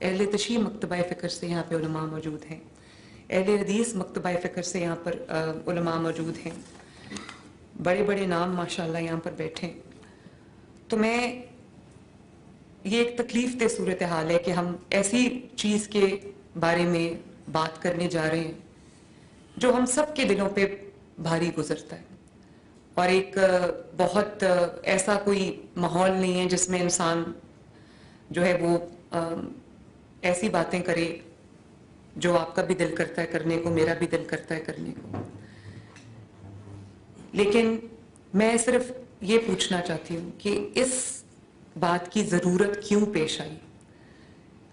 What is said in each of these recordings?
اہل تشیع مکتبہ فکر سے یہاں پہ علماء موجود ہیں، اہل حدیث مکتبہ فکر سے یہاں پر علماء موجود ہیں، بڑے بڑے نام ماشاءاللہ یہاں پر بیٹھے ہیں. تو میں یہ ایک تکلیف دہ صورتحال ہے کہ ہم ایسی چیز کے بارے میں بات کرنے جا رہے ہیں جو ہم سب کے دلوں پہ بھاری گزرتا ہے، اور ایک بہت ایسا کوئی ماحول نہیں ہے جس میں انسان جو ہے وہ ایسی باتیں کرے جو آپ کا بھی دل کرتا ہے کرنے کو، میرا بھی دل کرتا ہے کرنے کو. لیکن میں صرف یہ پوچھنا چاہتی ہوں کہ اس بات کی ضرورت کیوں پیش آئی؟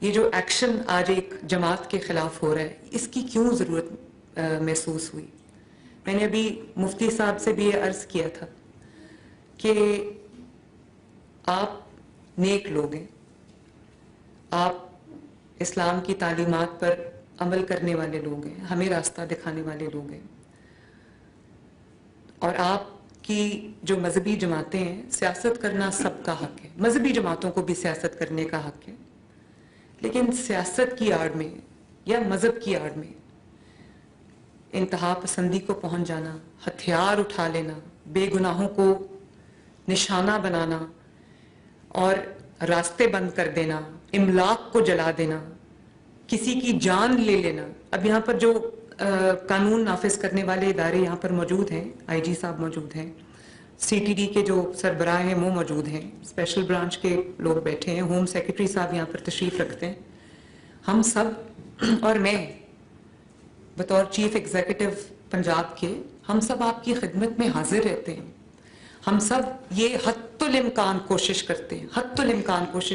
یہ جو ایکشن آج ایک جماعت کے خلاف ہو رہا ہے، اس کی کیوں ضرورت محسوس ہوئی؟ میں نے ابھی مفتی صاحب سے بھی یہ عرض کیا تھا کہ آپ نیک لوگ ہیں، آپ اسلام کی تعلیمات پر عمل کرنے والے لوگ ہیں، ہمیں راستہ دکھانے والے لوگ ہیں، اور آپ کی جو مذہبی جماعتیں ہیں، سیاست کرنا سب کا حق ہے، مذہبی جماعتوں کو بھی سیاست کرنے کا حق ہے، لیکن سیاست کی آڑ میں یا مذہب کی آڑ میں انتہا پسندی کو پہنچ جانا، ہتھیار اٹھا لینا، بے گناہوں کو نشانہ بنانا اور راستے بند کر دینا، املاک کو جلا دینا، کسی کی جان لے لینا. اب یہاں پر جو قانون نافذ کرنے والے ادارے یہاں پر موجود ہیں، آئی جی صاحب موجود ہیں، سی ٹی ڈی کے جو سربراہ ہیں وہ موجود ہیں، اسپیشل برانچ کے لوگ بیٹھے ہیں، ہوم سیکرٹری صاحب یہاں پر تشریف رکھتے ہیں. ہم سب اور میں بطور چیف ایگزیکٹو پنجاب کے، ہم سب آپ کی خدمت میں حاضر رہتے ہیں. ہم سب یہ حتی الامکان کوشش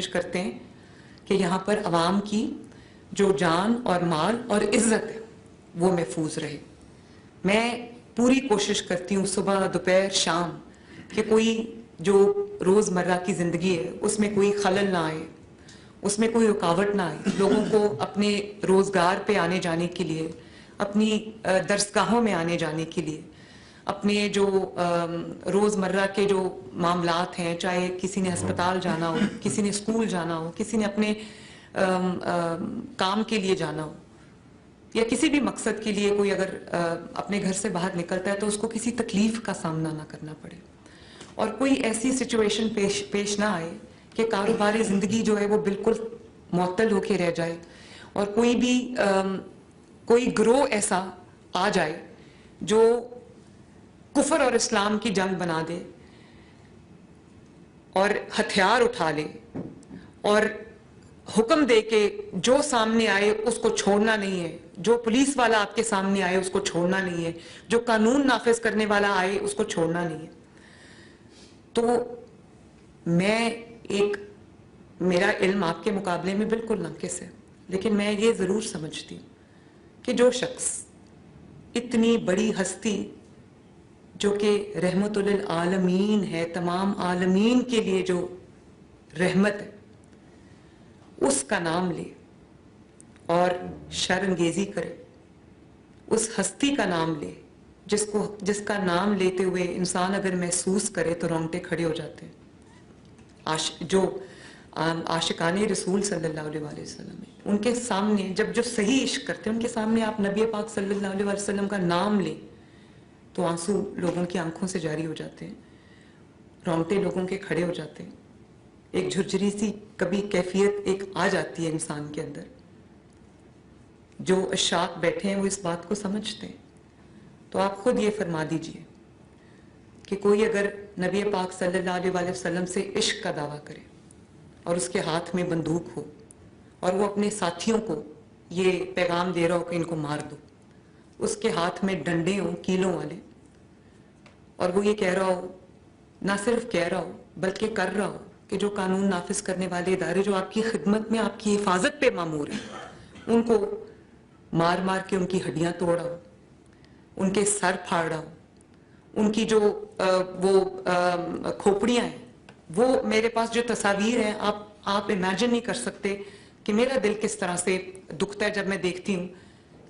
کرتے ہیں کہ یہاں پر عوام کی جو جان اور مال اور عزت ہے وہ محفوظ رہے. میں پوری کوشش کرتی ہوں صبح دوپہر شام کہ کوئی جو روزمرہ کی زندگی ہے اس میں کوئی خلل نہ آئے، اس میں کوئی رکاوٹ نہ آئے، لوگوں کو اپنے روزگار پہ آنے جانے کے لیے، اپنی درسگاہوں میں آنے جانے کے لیے، اپنے جو روزمرہ کے جو معاملات ہیں، چاہے کسی نے ہسپتال جانا ہو، کسی نے اسکول جانا ہو، کسی نے اپنے کام کے لیے جانا ہو، یا کسی بھی مقصد کے لیے کوئی اگر اپنے گھر سے باہر نکلتا ہے تو اس کو کسی تکلیف کا سامنا نہ کرنا پڑے، اور کوئی ایسی سچویشن پیش نہ آئے کہ کاروباری زندگی جو ہے وہ بالکل معطل ہو کے رہ جائے، اور کوئی گروہ ایسا آ جائے جو کفر اور اسلام کی جنگ بنا دے اور ہتھیار اٹھا لے اور حکم دے کہ جو سامنے آئے اس کو چھوڑنا نہیں ہے، جو پولیس والا آپ کے سامنے آئے اس کو چھوڑنا نہیں ہے، جو قانون نافذ کرنے والا آئے اس کو چھوڑنا نہیں ہے. تو میرا علم آپ کے مقابلے میں بالکل ناقص ہے، لیکن میں یہ ضرور سمجھتی ہوں کہ جو شخص اتنی بڑی ہستی جو کہ رحمت للعالمین ہے، تمام عالمین کے لیے جو رحمت ہے، اس کا نام لے اور شر انگیزی کرے، اس ہستی کا نام لے جس کا نام لیتے ہوئے انسان اگر محسوس کرے تو رونگٹے کھڑے ہو جاتے ہیں. جو عاشقان رسول صلی اللہ علیہ وسلم ہیں، ان کے سامنے جب جو صحیح عشق کرتے ہیں ان کے سامنے آپ نبی پاک صلی اللہ علیہ وسلم کا نام لیں تو آنسو لوگوں کی آنکھوں سے جاری ہو جاتے ہیں، رونگٹے لوگوں کے کھڑے ہو جاتے ہیں، ایک جھرجھری سی کبھی کیفیت ایک آ جاتی ہے انسان کے اندر. جو عشاق بیٹھے ہیں وہ اس بات کو سمجھتے ہیں. تو آپ خود یہ فرما دیجئے کہ کوئی اگر نبی پاک صلی اللہ علیہ وسلم سے عشق کا دعویٰ کرے اور اس کے ہاتھ میں بندوق ہو اور وہ اپنے ساتھیوں کو یہ پیغام دے رہا ہو کہ ان کو مار دو، اس کے ہاتھ میں ڈنڈے ہوں کیلوں والے، اور وہ یہ کہہ رہا ہو، نہ صرف کہہ رہا ہو بلکہ کر رہا ہو کہ جو قانون نافذ کرنے والے ادارے جو آپ کی خدمت میں آپ کی حفاظت پہ مامور ہیں ان کو مار مار کے ان کی ہڈیاں توڑا ہو، ان کے سر پھاڑا ہو، ان کی جو وہ کھوپڑیاں ہیں، وہ میرے پاس جو تصاویر ہیں آپ امیجن نہیں کر سکتے کہ میرا دل کس طرح سے دکھتا ہے جب میں دیکھتی ہوں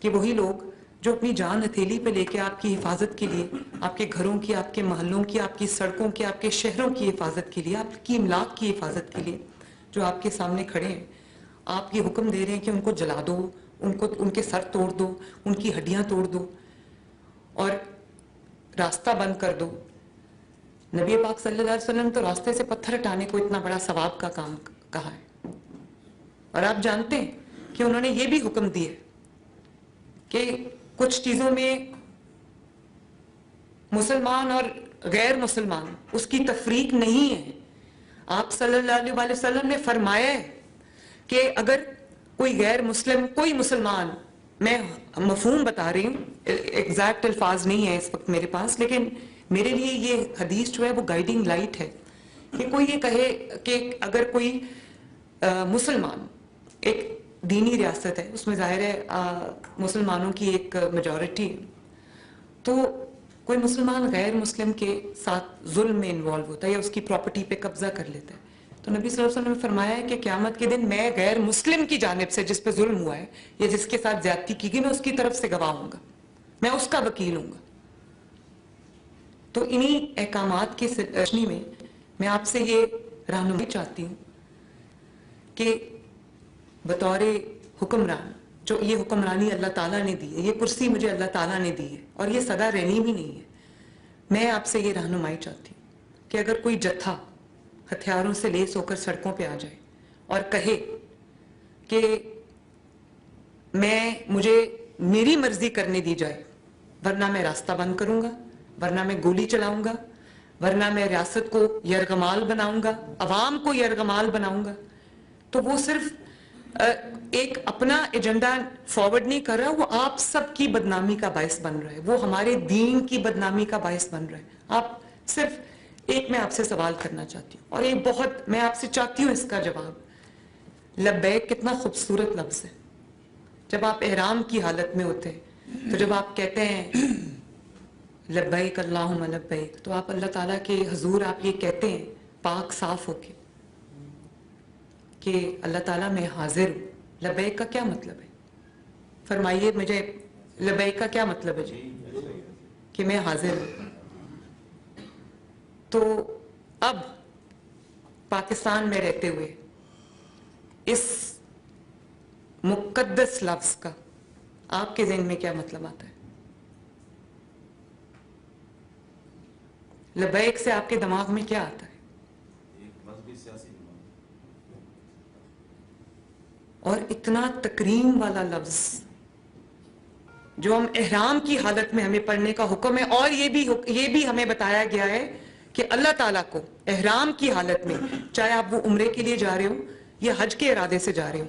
کہ وہی لوگ جو اپنی جان ہتھیلی پہ لے کے آپ کی حفاظت کے لیے، آپ کے گھروں کی، آپ کے محلوں کی، آپ کی سڑکوں کی، آپ کے شہروں کی حفاظت کے لیے، آپ کی املاک کی حفاظت کے لیے جو آپ کے سامنے کھڑے ہیں، آپ یہ حکم دے رہے ہیں کہ ان کو جلا دو, ان کے سر توڑ دو, ان کی ہڈیاں توڑ دو اور راستہ بند کر دو. نبی پاک صلی اللہ علیہ وسلم تو راستے سے پتھر ہٹانے کو اتنا بڑا ثواب کا کام کہا ہے. اور آپ جانتے ہیں کہ انہوں نے یہ بھی حکم دیا کہ کچھ چیزوں میں مسلمان اور غیر مسلمان اس کی تفریق نہیں ہے. آپ صلی اللہ علیہ وسلم نے فرمایا ہے کہ اگر کوئی غیر مسلم, کوئی مسلمان, میں مفہوم بتا رہی ہوں, ایگزیکٹ الفاظ نہیں ہے اس وقت میرے پاس, لیکن میرے لیے یہ حدیث جو ہے وہ گائیڈنگ لائٹ ہے کہ کوئی یہ کہے کہ اگر کوئی مسلمان, ایک دینی ریاست ہے, اس میں ظاہر ہے مسلمانوں کی ایک میجورٹی ہے, تو کوئی مسلمان غیر مسلم کے ساتھ ظلم میں انوالو ہوتا ہے یا اس کی پراپرٹی پہ قبضہ کر لیتا ہے, تو نبی صلی اللہ علیہ وسلم نے فرمایا ہے کہ قیامت کے دن میں غیر مسلم کی جانب سے جس پہ ظلم ہوا ہے یا جس کے ساتھ زیادتی کی گئی, میں اس کی طرف سے گواہ ہوں گا, میں اس کا وکیل ہوں گا. تو انہی احکامات کی روشنی میں میں آپ سے یہ رہنمائی چاہتی ہوں کہ بطور حکمران, جو یہ حکمرانی اللہ تعالیٰ نے دی ہے, یہ کرسی مجھے اللہ تعالیٰ نے دی ہے اور یہ سدا رہنی بھی نہیں ہے, میں آپ سے یہ رہنمائی چاہتی ہوں کہ اگر کوئی جتھا ہتھیاروں سے لیس ہو کر سڑکوں پہ آ جائے اور کہے کہ مجھے میری مرضی کرنے دی جائے, ورنہ میں راستہ بند کروں گا, ورنہ میں گولی چلاؤں گا, ورنہ میں ریاست کو یرغمال بناؤں گا, عوام کو یرغمال بناؤں گا, تو وہ صرف ایک اپنا ایجنڈا فارورڈ نہیں کر رہا, وہ آپ سب کی بدنامی کا باعث بن رہا ہے, وہ ہمارے دین کی بدنامی کا باعث بن رہا ہے. آپ صرف ایک میں آپ سے سوال کرنا چاہتی ہوں, اور ایک بہت میں آپ سے چاہتی ہوں اس کا جواب. لبیک کتنا خوبصورت لفظ ہے. جب آپ احرام کی حالت میں ہوتے ہیں تو جب آپ کہتے ہیں لبیک اللہم لبیک, تو آپ اللہ تعالیٰ کے حضور آپ یہ کہتے ہیں پاک صاف ہو کے کہ اللہ تعالیٰ میں حاضر ہوں. لبیک کا کیا مطلب ہے؟ فرمائیے مجھے, لبیک کا کیا مطلب ہے جی؟ کہ میں حاضر ہوں. تو اب پاکستان میں رہتے ہوئے اس مقدس لفظ کا آپ کے ذہن میں کیا مطلب آتا ہے؟ لبیک سے آپ کے دماغ میں کیا آتا ہے؟ اور اتنا تکریم والا لفظ جو ہم احرام کی حالت میں ہمیں پڑھنے کا حکم ہے, اور یہ بھی ہمیں بتایا گیا ہے کہ اللہ تعالیٰ کو احرام کی حالت میں, چاہے آپ وہ عمرے کے لیے جا رہے ہو یا حج کے ارادے سے جا رہے ہو,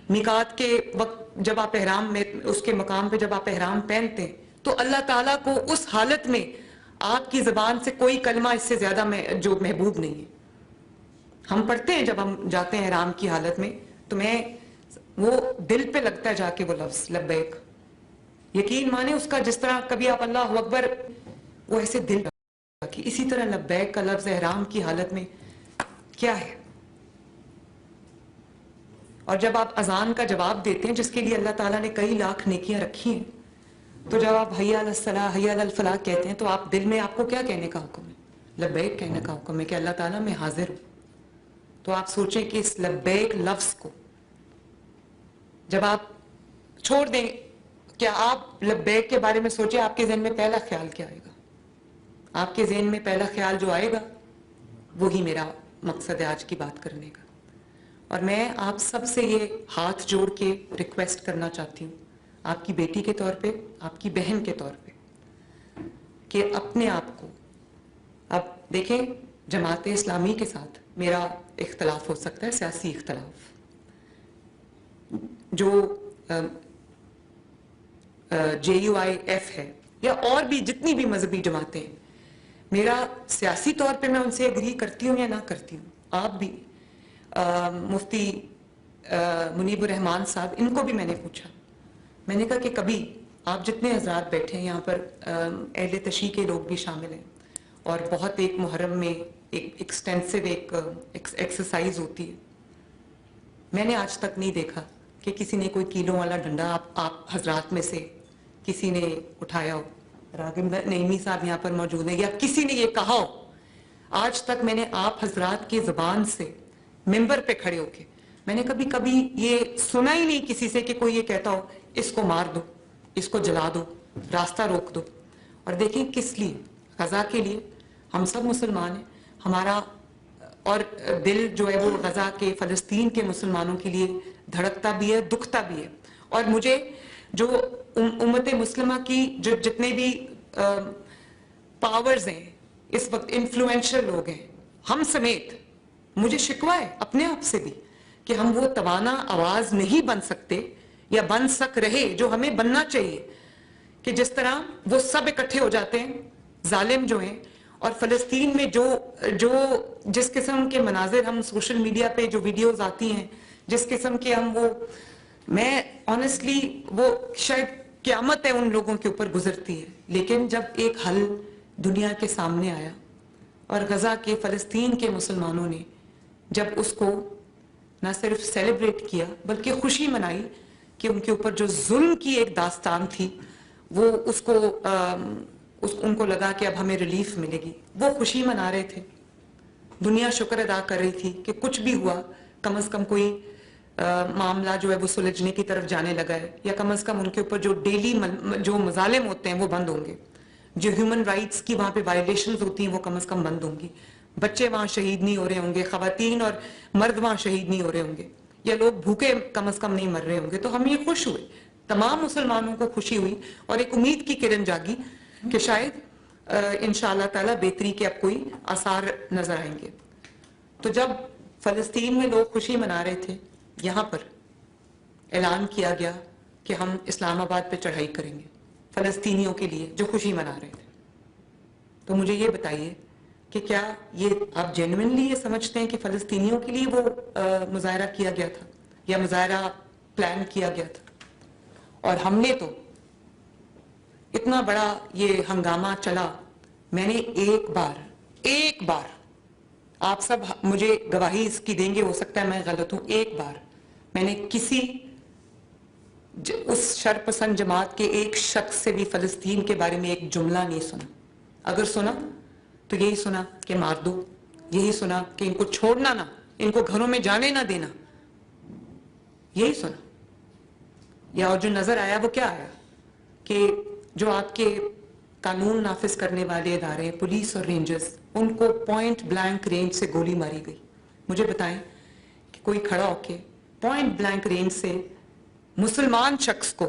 میقات کے وقت جب آپ احرام میں اس کے مقام پہ جب آپ احرام پہنتے ہیں, تو اللہ تعالیٰ کو اس حالت میں آپ کی زبان سے کوئی کلمہ اس سے زیادہ جو محبوب نہیں ہے. ہم پڑھتے ہیں جب ہم جاتے ہیں احرام کی حالت میں, تو وہ دل پہ لگتا ہے جا کے وہ لفظ لبیک. یقین مانے اس کا, جس طرح کبھی آپ اللہ اکبر, وہ ایسے دل کی, اسی طرح لبیک کا لفظ احرام کی حالت میں کیا ہے. اور جب آپ اذان کا جواب دیتے ہیں جس کے لیے اللہ تعالیٰ نے کئی لاکھ نیکیاں رکھی ہیں, تو جب آپ حی علی الصلاۃ حی علی الفلاح کہتے ہیں, تو آپ دل میں آپ کو کیا کہنے کا حکم ہے؟ لبیک کہنے کا حکم ہے کہ اللہ تعالیٰ میں حاضر ہوں. تو آپ سوچیں کہ اس لبیک لفظ کو جب آپ چھوڑ دیں, کیا آپ لبیک کے بارے میں سوچیں, آپ کے ذہن میں پہلا خیال کیا آئے گا؟ آپ کے ذہن میں پہلا خیال جو آئے گا وہی میرا مقصد ہے آج کی بات کرنے کا. اور میں آپ سب سے یہ ہاتھ جوڑ کے ریکویسٹ کرنا چاہتی ہوں, آپ کی بیٹی کے طور پہ, آپ کی بہن کے طور پہ, کہ اپنے آپ کو, اب دیکھیں جماعت اسلامی کے ساتھ میرا اختلاف ہو سکتا ہے, سیاسی اختلاف, جو JUIF ہے یا اور بھی جتنی بھی مذہبی جماعتیں ہیں, میرا سیاسی طور پہ میں ان سے اگری کرتی ہوں یا نہ کرتی ہوں. آپ بھی مفتی منیب الرحمان صاحب, ان کو بھی میں نے پوچھا, میں نے کہا کہ کبھی آپ جتنے حضرات بیٹھے ہیں یہاں پر, اہل تشیع کے لوگ بھی شامل ہیں, اور بہت ایک محرم میں ایک ایکسٹینسو ایک ایکسرسائز ہوتی ہے, میں نے آج تک نہیں دیکھا کہ کسی نے کوئی کیلوں والا ڈنڈا آپ حضرات میں سے کسی نے اٹھایا ہو. راغب نعیمی صاحب یہاں پر موجود ہیں, یا کسی نے یہ کہا ہو. آج تک میں نے آپ حضرات کی زبان سے ممبر پہ کھڑے ہو کے میں نے کبھی کبھی یہ سنا ہی نہیں کسی سے کہ کوئی یہ کہتا ہو اس کو مار دو، اس کو جلا دو، راستہ روک دو. اور دیکھیں کس لیے؟ غزہ کے لیے. ہم سب مسلمان ہیں، ہمارا اور دل جو ہے وہ غزہ کے، فلسطین کے مسلمانوں کے لیے دھڑکتا بھی ہے، دکھتا بھی ہے. اور مجھے جو امت مسلمہ کی جو جتنے بھی پاورز ہیں اس وقت، انفلوئنشل لوگ ہیں، ہم سمیت، مجھے شکوہ ہے اپنے آپ سے بھی کہ ہم وہ توانا آواز نہیں بن سکتے یا بن سک رہے جو ہمیں بننا چاہیے. کہ جس طرح وہ سب اکٹھے ہو جاتے ہیں ظالم جو ہیں، اور فلسطین میں جو جس قسم کے مناظر ہم سوشل میڈیا پہ جو ویڈیوز آتی ہیں، جس قسم کے ہم میں آنیسٹلی وہ شاید قیامت ہے ان لوگوں کے اوپر گزرتی ہے. لیکن جب ایک حل دنیا کے سامنے آیا اور غزہ کے، فلسطین کے مسلمانوں نے جب اس کو نہ صرف سیلیبریٹ کیا بلکہ خوشی منائی کہ ان کے اوپر جو ظلم کی ایک داستان تھی وہ ان کو لگا کہ اب ہمیں ریلیف ملے گی، وہ خوشی منا رہے تھے. دنیا شکر ادا کر رہی تھی کہ کچھ بھی ہوا، کم از کم کوئی معاملہ جو ہے وہ سلجھنے کی طرف جانے لگا ہے، یا کم از کم ان کے اوپر جو ڈیلی جو مظالم ہوتے ہیں وہ بند ہوں گے، جو ہیومن رائٹس کی وہاں پہ وائلیشنز ہوتی ہیں وہ کم از کم بند ہوں گی، بچے وہاں شہید نہیں ہو رہے ہوں گے، خواتین اور مرد وہاں شہید نہیں ہو رہے ہوں گے، یا لوگ بھوکے کم از کم نہیں مر رہے ہوں گے. تو ہم یہ خوش ہوئے، تمام مسلمانوں کو خوشی ہوئی اور ایک امید کی کرن جاگی کہ شاید انشاءاللہ تعالیٰ بہتری کے اب کوئی آثار نظر آئیں گے. تو جب فلسطین میں لوگ خوشی منا رہے تھے، یہاں پر اعلان کیا گیا کہ ہم اسلام آباد پہ چڑھائی کریں گے فلسطینیوں کے لیے جو خوشی منا رہے تھے. تو مجھے یہ بتائیے کہ کیا یہ آپ جینوئنلی یہ سمجھتے ہیں کہ فلسطینیوں کے لیے وہ مظاہرہ کیا گیا تھا یا مظاہرہ پلان کیا گیا تھا؟ اور ہم نے تو اتنا بڑا یہ ہنگامہ چلا، میں نے ایک بار آپ سب مجھے گواہی اس کی دیں گے، ہو سکتا ہے میں غلط ہوں، ایک بار میں نے کسی اس شرپسند جماعت کے ایک شخص سے بھی فلسطین کے بارے میں ایک جملہ نہیں سنا. اگر سنا تو یہی سنا کہ مار دو، یہی سنا کہ ان کو چھوڑنا نہ، ان کو گھروں میں جانے نہ دینا، یہی سنا. یا اور جو نظر آیا وہ کیا آیا کہ جو آپ کے قانون نافذ کرنے والے ادارے ہیں، پولیس اور رینجرز، ان کو پوائنٹ بلینک رینج سے گولی ماری گئی. مجھے بتائیں کہ کوئی کھڑا ہو کے پوائنٹ بلینک رینج سے مسلمان شخص کو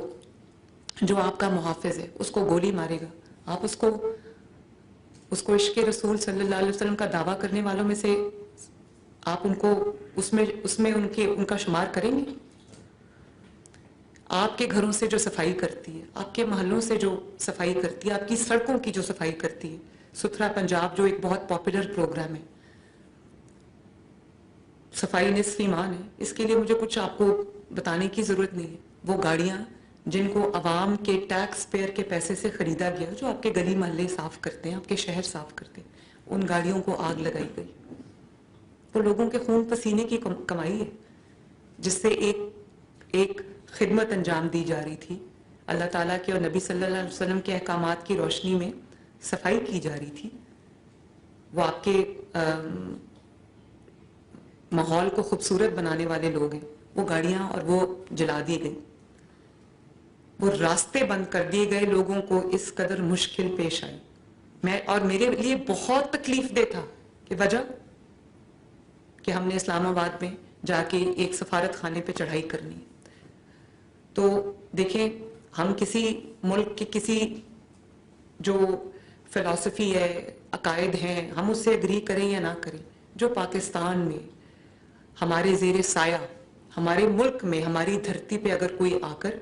جو آپ کا محافظ ہے اس کو گولی مارے گا؟ آپ اس کو عشق رسول صلی اللہ علیہ وسلم کا دعویٰ کرنے والوں میں سے آپ ان کو اس میں ان کا شمار کریں گے؟ آپ کے گھروں سے جو صفائی کرتی ہے، آپ کے محلوں سے جو صفائی کرتی ہے، آپ کی سڑکوں کی جو صفائی کرتی ہے، ستھرا پنجاب جو ایک بہت پاپولر پروگرام ہے، صفائی نصف ایمان ہے، اس کے لیے مجھے کچھ آپ کو بتانے کی ضرورت نہیں ہے. وہ گاڑیاں جن کو عوام کے ٹیکس پیئر کے پیسے سے خریدا گیا، جو آپ کے گلی محلے صاف کرتے ہیں، آپ کے شہر صاف کرتے ہیں، ان گاڑیوں کو آگ لگائی گئی. وہ لوگوں کے خون پسینے کی کمائی ہے جس سے ایک خدمت انجام دی جا رہی تھی، اللہ تعالیٰ کے اور نبی صلی اللہ علیہ وسلم کے احکامات کی روشنی میں صفائی کی جا رہی تھی. وہ آپ کے ماحول کو خوبصورت بنانے والے لوگ ہیں، وہ گاڑیاں اور وہ جلا دی گئی، وہ راستے بند کر دیے گئے، لوگوں کو اس قدر مشکل پیش آئی. اور میرے لیے بہت تکلیف دہ تھا کہ وجہ کہ ہم نے اسلام آباد میں جا کے ایک سفارت خانے پہ چڑھائی کرنی ہے. تو دیکھیں، ہم کسی ملک کی کسی جو فلسفی ہے، عقائد ہیں، ہم اس سے اگری کریں یا نہ کریں، جو پاکستان میں ہمارے زیر سایہ، ہمارے ملک میں، ہماری دھرتی پہ اگر کوئی آ کر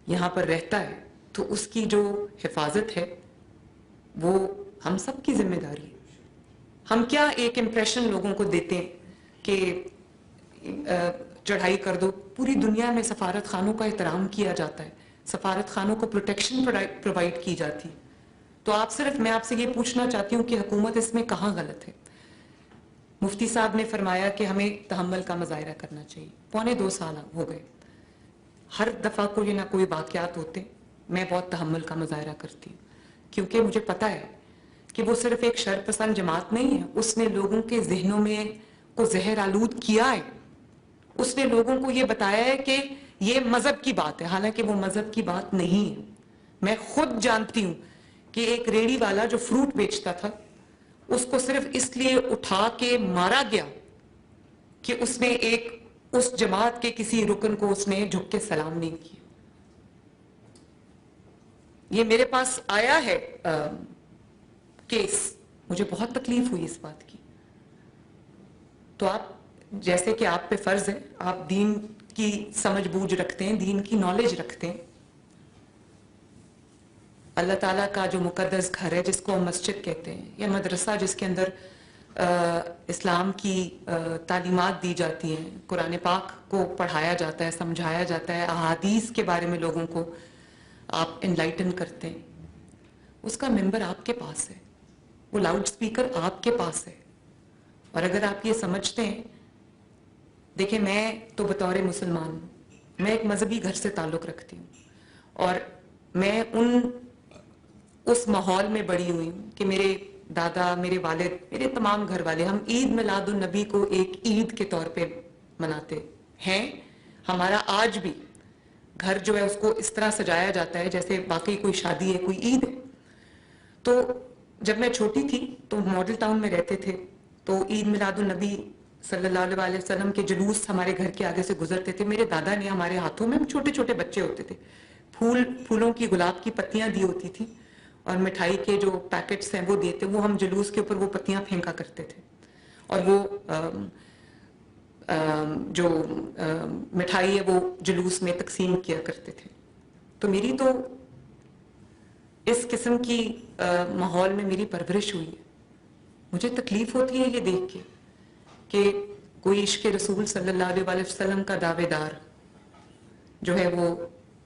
یہاں پر رہتا ہے تو اس کی جو حفاظت ہے وہ ہم سب کی ذمہ داری ہے. ہم کیا ایک امپریشن لوگوں کو دیتے ہیں کہ چڑھائی کر دو. پوری دنیا میں سفارت خانوں کا احترام کیا جاتا ہے، سفارت خانوں کو پروٹیکشن پرووائڈ کی جاتی. تو میں آپ سے یہ پوچھنا چاہتی ہوں کہ حکومت اس میں کہاں غلط ہے؟ مفتی صاحب نے فرمایا کہ ہمیں تحمل کا مظاہرہ کرنا چاہیے. 2.25 سال ہو گئے، ہر دفعہ کوئی نہ کوئی واقعات ہوتے میں بہت تحمل کا مظاہرہ کرتی ہوں، کیونکہ مجھے پتا ہے کہ وہ صرف ایک شرپسند جماعت نہیں ہے، اس نے لوگوں کے ذہنوں میں کو زہر آلود کیا ہے. اس نے لوگوں کو یہ بتایا ہے کہ یہ مذہب کی بات ہے، حالانکہ وہ مذہب کی بات نہیں ہے۔ میں خود جانتی ہوں کہ ایک ریڑھی والا جو فروٹ بیچتا تھا، اس کو صرف اس لیے اٹھا کے مارا گیا کہ اس نے اس جماعت کے کسی رکن کو اس نے جھک کے سلام نہیں کیا۔ یہ میرے پاس آیا ہے کیس، مجھے بہت تکلیف ہوئی اس بات کی۔ تو آپ جیسے کہ آپ پہ فرض ہے، آپ دین کی سمجھ بوجھ رکھتے ہیں، دین کی نالج رکھتے ہیں، اللہ تعالیٰ کا جو مقدس گھر ہے جس کو ہم مسجد کہتے ہیں، یا مدرسہ جس کے اندر اسلام کی تعلیمات دی جاتی ہیں، قرآن پاک کو پڑھایا جاتا ہے، سمجھایا جاتا ہے، احادیث کے بارے میں لوگوں کو آپ انلائٹن کرتے ہیں، اس کا ممبر آپ کے پاس ہے، وہ لاؤڈ سپیکر آپ کے پاس ہے۔ اور اگر آپ یہ سمجھتے ہیں، دیکھیں میں تو بطور مسلمان ہوں، میں ایک مذہبی گھر سے تعلق رکھتی ہوں، اور میں اس ماحول میں بڑی ہوئی ہوں کہ میرے دادا، میرے والد، میرے تمام گھر والے، ہم عید میلاد النبی کو ایک عید کے طور پہ مناتے ہیں۔ ہمارا آج بھی گھر جو ہے اس کو اس طرح سجایا جاتا ہے جیسے واقعی کوئی شادی ہے، کوئی عید ہے۔ تو جب میں چھوٹی تھی تو ماڈل ٹاؤن میں رہتے تھے، تو عید میلاد النبی صلی اللہ علیہ وسلم کے جلوس ہمارے گھر کے آگے سے گزرتے تھے۔ میرے دادا نے ہمارے ہاتھوں میں، ہم چھوٹے چھوٹے بچے ہوتے تھے، پھولوں کی، گلاب کی پتیاں دی ہوتی تھی، اور مٹھائی کے جو پیکٹس ہیں وہ دیتے، وہ ہم جلوس کے اوپر وہ پتیاں پھینکا کرتے تھے، اور وہ جو مٹھائی ہے وہ جلوس میں تقسیم کیا کرتے تھے۔ تو میری تو اس قسم کی ماحول میں میری پرورش ہوئی ہے۔ مجھے تکلیف ہوتی ہے یہ دیکھ کے کہ کوئی عشق رسول صلی اللہ علیہ وسلم کا دعوے دار جو ہے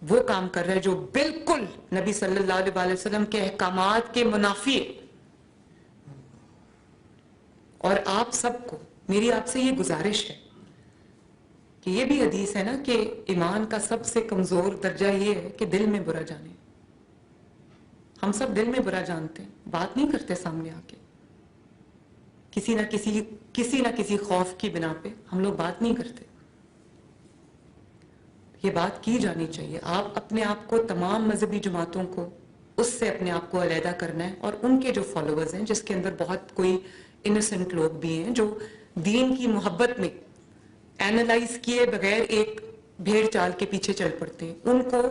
وہ کام کر رہا ہے جو بالکل نبی صلی اللہ علیہ وسلم کے احکامات کے منافی ہے۔ اور آپ سب کو میری آپ سے یہ گزارش ہے کہ یہ بھی حدیث ہے نا کہ ایمان کا سب سے کمزور درجہ یہ ہے کہ دل میں برا جانے۔ ہم سب دل میں برا جانتے ہیں، بات نہیں کرتے سامنے آ کے، کسی نہ کسی خوف کی بنا پہ ہم لوگ بات نہیں کرتے۔ یہ بات کی جانی چاہیے۔ آپ اپنے آپ کو، تمام مذہبی جماعتوں کو اس سے اپنے آپ کو علیحدہ کرنا ہے، اور ان کے جو فالوورز ہیں، جس کے اندر بہت کوئی انوسنٹ لوگ بھی ہیں جو دین کی محبت میں اینالائز کیے بغیر ایک بھیڑ چال کے پیچھے چل پڑتے ہیں، ان کو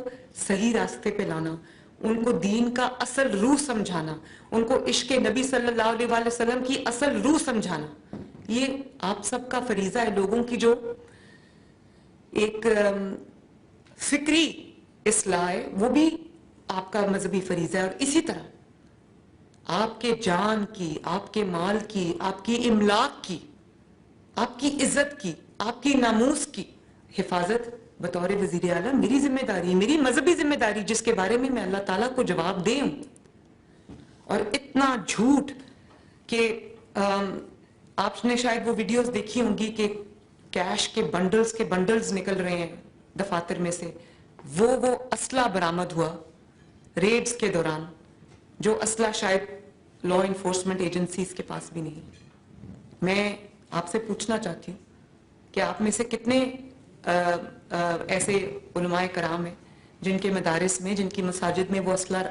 صحیح راستے پہ لانا، ان کو دین کا اصل روح سمجھانا، ان کو عشق نبی صلی اللہ علیہ وسلم کی اصل روح سمجھانا، یہ آپ سب کا فریضہ ہے۔ لوگوں کی جو ایک فکری اصلاح ہے وہ بھی آپ کا مذہبی فریضہ ہے، اور اسی طرح آپ کے جان کی، آپ کے مال کی، آپ کی املاک کی، آپ کی عزت کی، آپ کی ناموس کی حفاظت بطور وزیر اعلیٰ میری ذمہ داری، میری مذہبی ذمہ داری، جس کے بارے میں اللہ تعالیٰ کو جواب دے ہوں۔ اور اتنا جھوٹ کہ آپ نے شاید وہ ویڈیوز دیکھی ہوں گی کہ کیش کے بنڈلز نکل رہے ہیں دفاتر میں سے، وہ اسلحہ برآمد ہوا ریڈز کے دوران، جو اسلحہ شاید لا انفورسمنٹ ایجنسیز کے پاس بھی نہیں۔ میں آپ سے پوچھنا چاہتی ہوں کہ آپ میں سے کتنے ایسے علماء کرام ہیں جن کے مدارس میں، جن کی مساجد میں وہ اسلحہ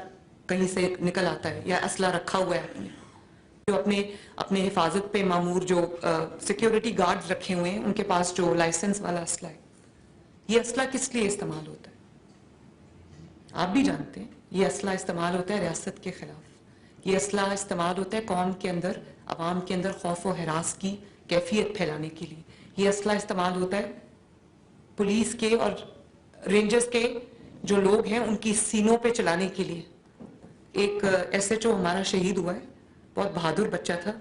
کہیں سے نکل آتا ہے، یا اسلحہ رکھا ہوا ہے آپ نے، جو اپنے حفاظت پہ معمور جو سیکیورٹی گارڈز رکھے ہوئے ہیں، ان کے پاس جو لائسنس والا اسلحہ ہے۔ یہ اسلحہ کس لیے استعمال ہوتا ہے؟ آپ بھی جانتے ہیں، یہ اسلحہ استعمال ہوتا ہے ریاست کے خلاف، یہ اسلحہ استعمال ہوتا ہے قوم کے اندر، عوام کے اندر خوف و ہراس کی کیفیت پھیلانے کے لیے، یہ اسلحہ استعمال ہوتا ہے پولیس کے اور رینجرز کے جو لوگ ہیں ان کی سینوں پہ چلانے کے لیے۔ ایک ایس ایچ او ہمارا شہید ہوا ہے، بہت بہادر بچہ تھا،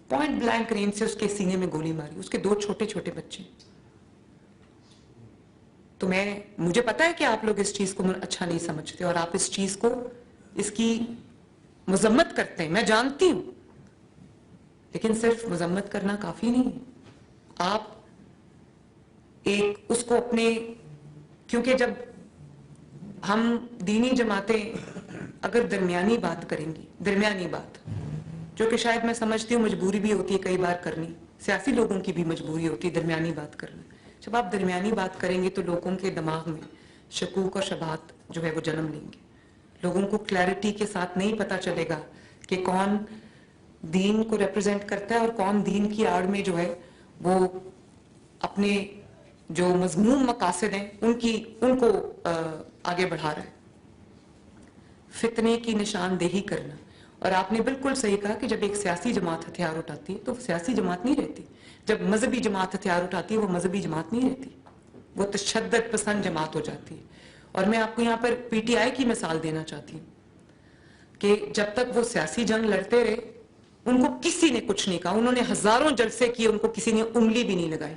پوائنٹ بلینک رینج سے اس کے سینے میں گولی ماری، اس کے 2 چھوٹے چھوٹے بچے۔ تو مجھے پتا ہے کہ آپ لوگ اس چیز کو اچھا نہیں سمجھتے، اور آپ اس چیز کو، اس کی مذمت کرتے ہیں، میں جانتی ہوں، لیکن صرف مذمت کرنا کافی نہیں ہے۔ آپ اس کو کیونکہ جب ہم دینی جماعتیں اگر درمیانی بات کریں گی، درمیانی بات، جو کہ شاید میں سمجھتی ہوں مجبوری بھی ہوتی ہے کئی بار کرنی، سیاسی لوگوں کی بھی مجبوری ہوتی ہے درمیانی بات کرنا، جب آپ درمیانی بات کریں گے تو لوگوں کے دماغ میں شکوک اور شبہات جو ہے وہ جنم لیں گے. لوگوں کو کلیئرٹی کے ساتھ نہیں پتہ چلے گا کہ کون دین کو ریپرزینٹ کرتا ہے اور کون دین کی آڑ میں جو ہے وہ اپنے جو مذموم مقاصد ہیں ان کو آگے بڑھا رہا ہے. فتنے کی نشاندہی کرنا. اور آپ نے بالکل صحیح کہا کہ جب ایک سیاسی جماعت ہتھیار اٹھاتی ہے تو سیاسی جماعت نہیں رہتی. جب مذہبی جماعت ہتھیار اٹھاتی ہے وہ مذہبی جماعت نہیں رہتی, وہ تشدد پسند جماعت ہو جاتی ہے. اور میں آپ کو یہاں پر پی ٹی آئی کی مثال دینا چاہتی ہوں کہ جب تک وہ سیاسی جنگ لڑتے رہے ان کو کسی نے کچھ نہیں کہا. انہوں نے ہزاروں جلسے کیے, ان کو کسی نے انگلی بھی نہیں لگائی.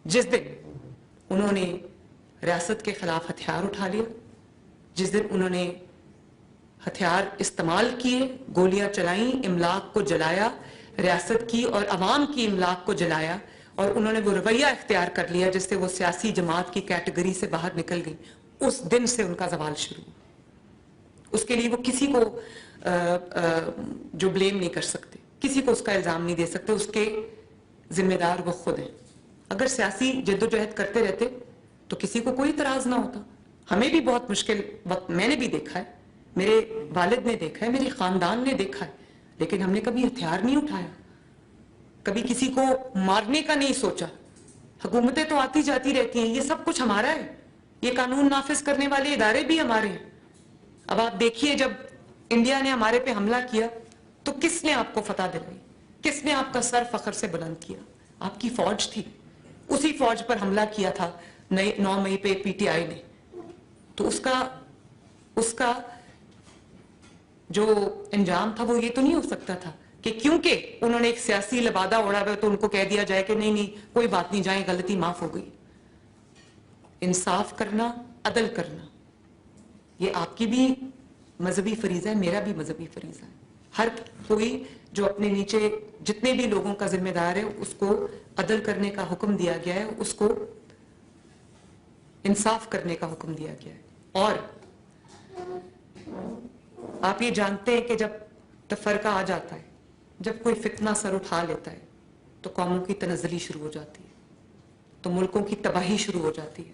جس دن انہوں نے ریاست کے خلاف ہتھیار اٹھا لیا, جس دن انہوں نے ہتھیار استعمال کیے, گولیاں چلائیں, املاک کو جلایا, ریاست کی اور عوام کی املاک کو جلایا, اور انہوں نے وہ رویہ اختیار کر لیا جس سے وہ سیاسی جماعت کی کیٹیگری سے باہر نکل گئی, اس دن سے ان کا زوال شروع. اس کے لیے وہ کسی کو جو بلیم نہیں کر سکتے, کسی کو اس کا الزام نہیں دے سکتے, اس کے ذمہ دار وہ خود ہیں. اگر سیاسی جدوجہد کرتے رہتے تو کسی کو کوئی اعتراض نہ ہوتا. ہمیں بھی بہت مشکل وقت میں نے بھی دیکھا ہے, میرے والد نے دیکھا ہے, میرے خاندان نے دیکھا ہے, لیکن ہم نے کبھی ہتھیار نہیں اٹھایا, کبھی کسی کو مارنے کا نہیں سوچا. حکومتیں تو آتی جاتی رہتی ہیں, یہ سب کچھ ہمارا ہے, یہ قانون نافذ کرنے والے ادارے بھی ہمارے ہیں. اب آپ دیکھیے جب انڈیا نے ہمارے پہ حملہ کیا تو کس نے آپ کو فتح دلائی, کس نے آپ کا سر فخر سے بلند کیا؟ آپ کی فوج تھی. اسی فوج پر حملہ کیا تھا 9 مئی پہ پی ٹی آئی نے. تو اس کا جو انجام تھا وہ یہ تو نہیں ہو سکتا تھا کہ کیونکہ انہوں نے ایک سیاسی لبادہ اوڑا ہوا تو ان کو کہہ دیا جائے کہ نہیں کوئی بات نہیں, جائیں, غلطی معاف ہو گئی. انصاف کرنا, عدل کرنا, یہ آپ کی بھی مذہبی فریضہ ہے, میرا بھی مذہبی فریضہ ہے. ہر کوئی جو اپنے نیچے جتنے بھی لوگوں کا ذمہ دار ہے اس کو عدل کرنے کا حکم دیا گیا ہے, اس کو انصاف کرنے کا حکم دیا گیا ہے. اور آپ یہ جانتے ہیں کہ جب تفرقہ آ جاتا ہے, جب کوئی فتنہ سر اٹھا لیتا ہے تو قوموں کی تنزلی شروع ہو جاتی ہے, تو ملکوں کی تباہی شروع ہو جاتی ہے.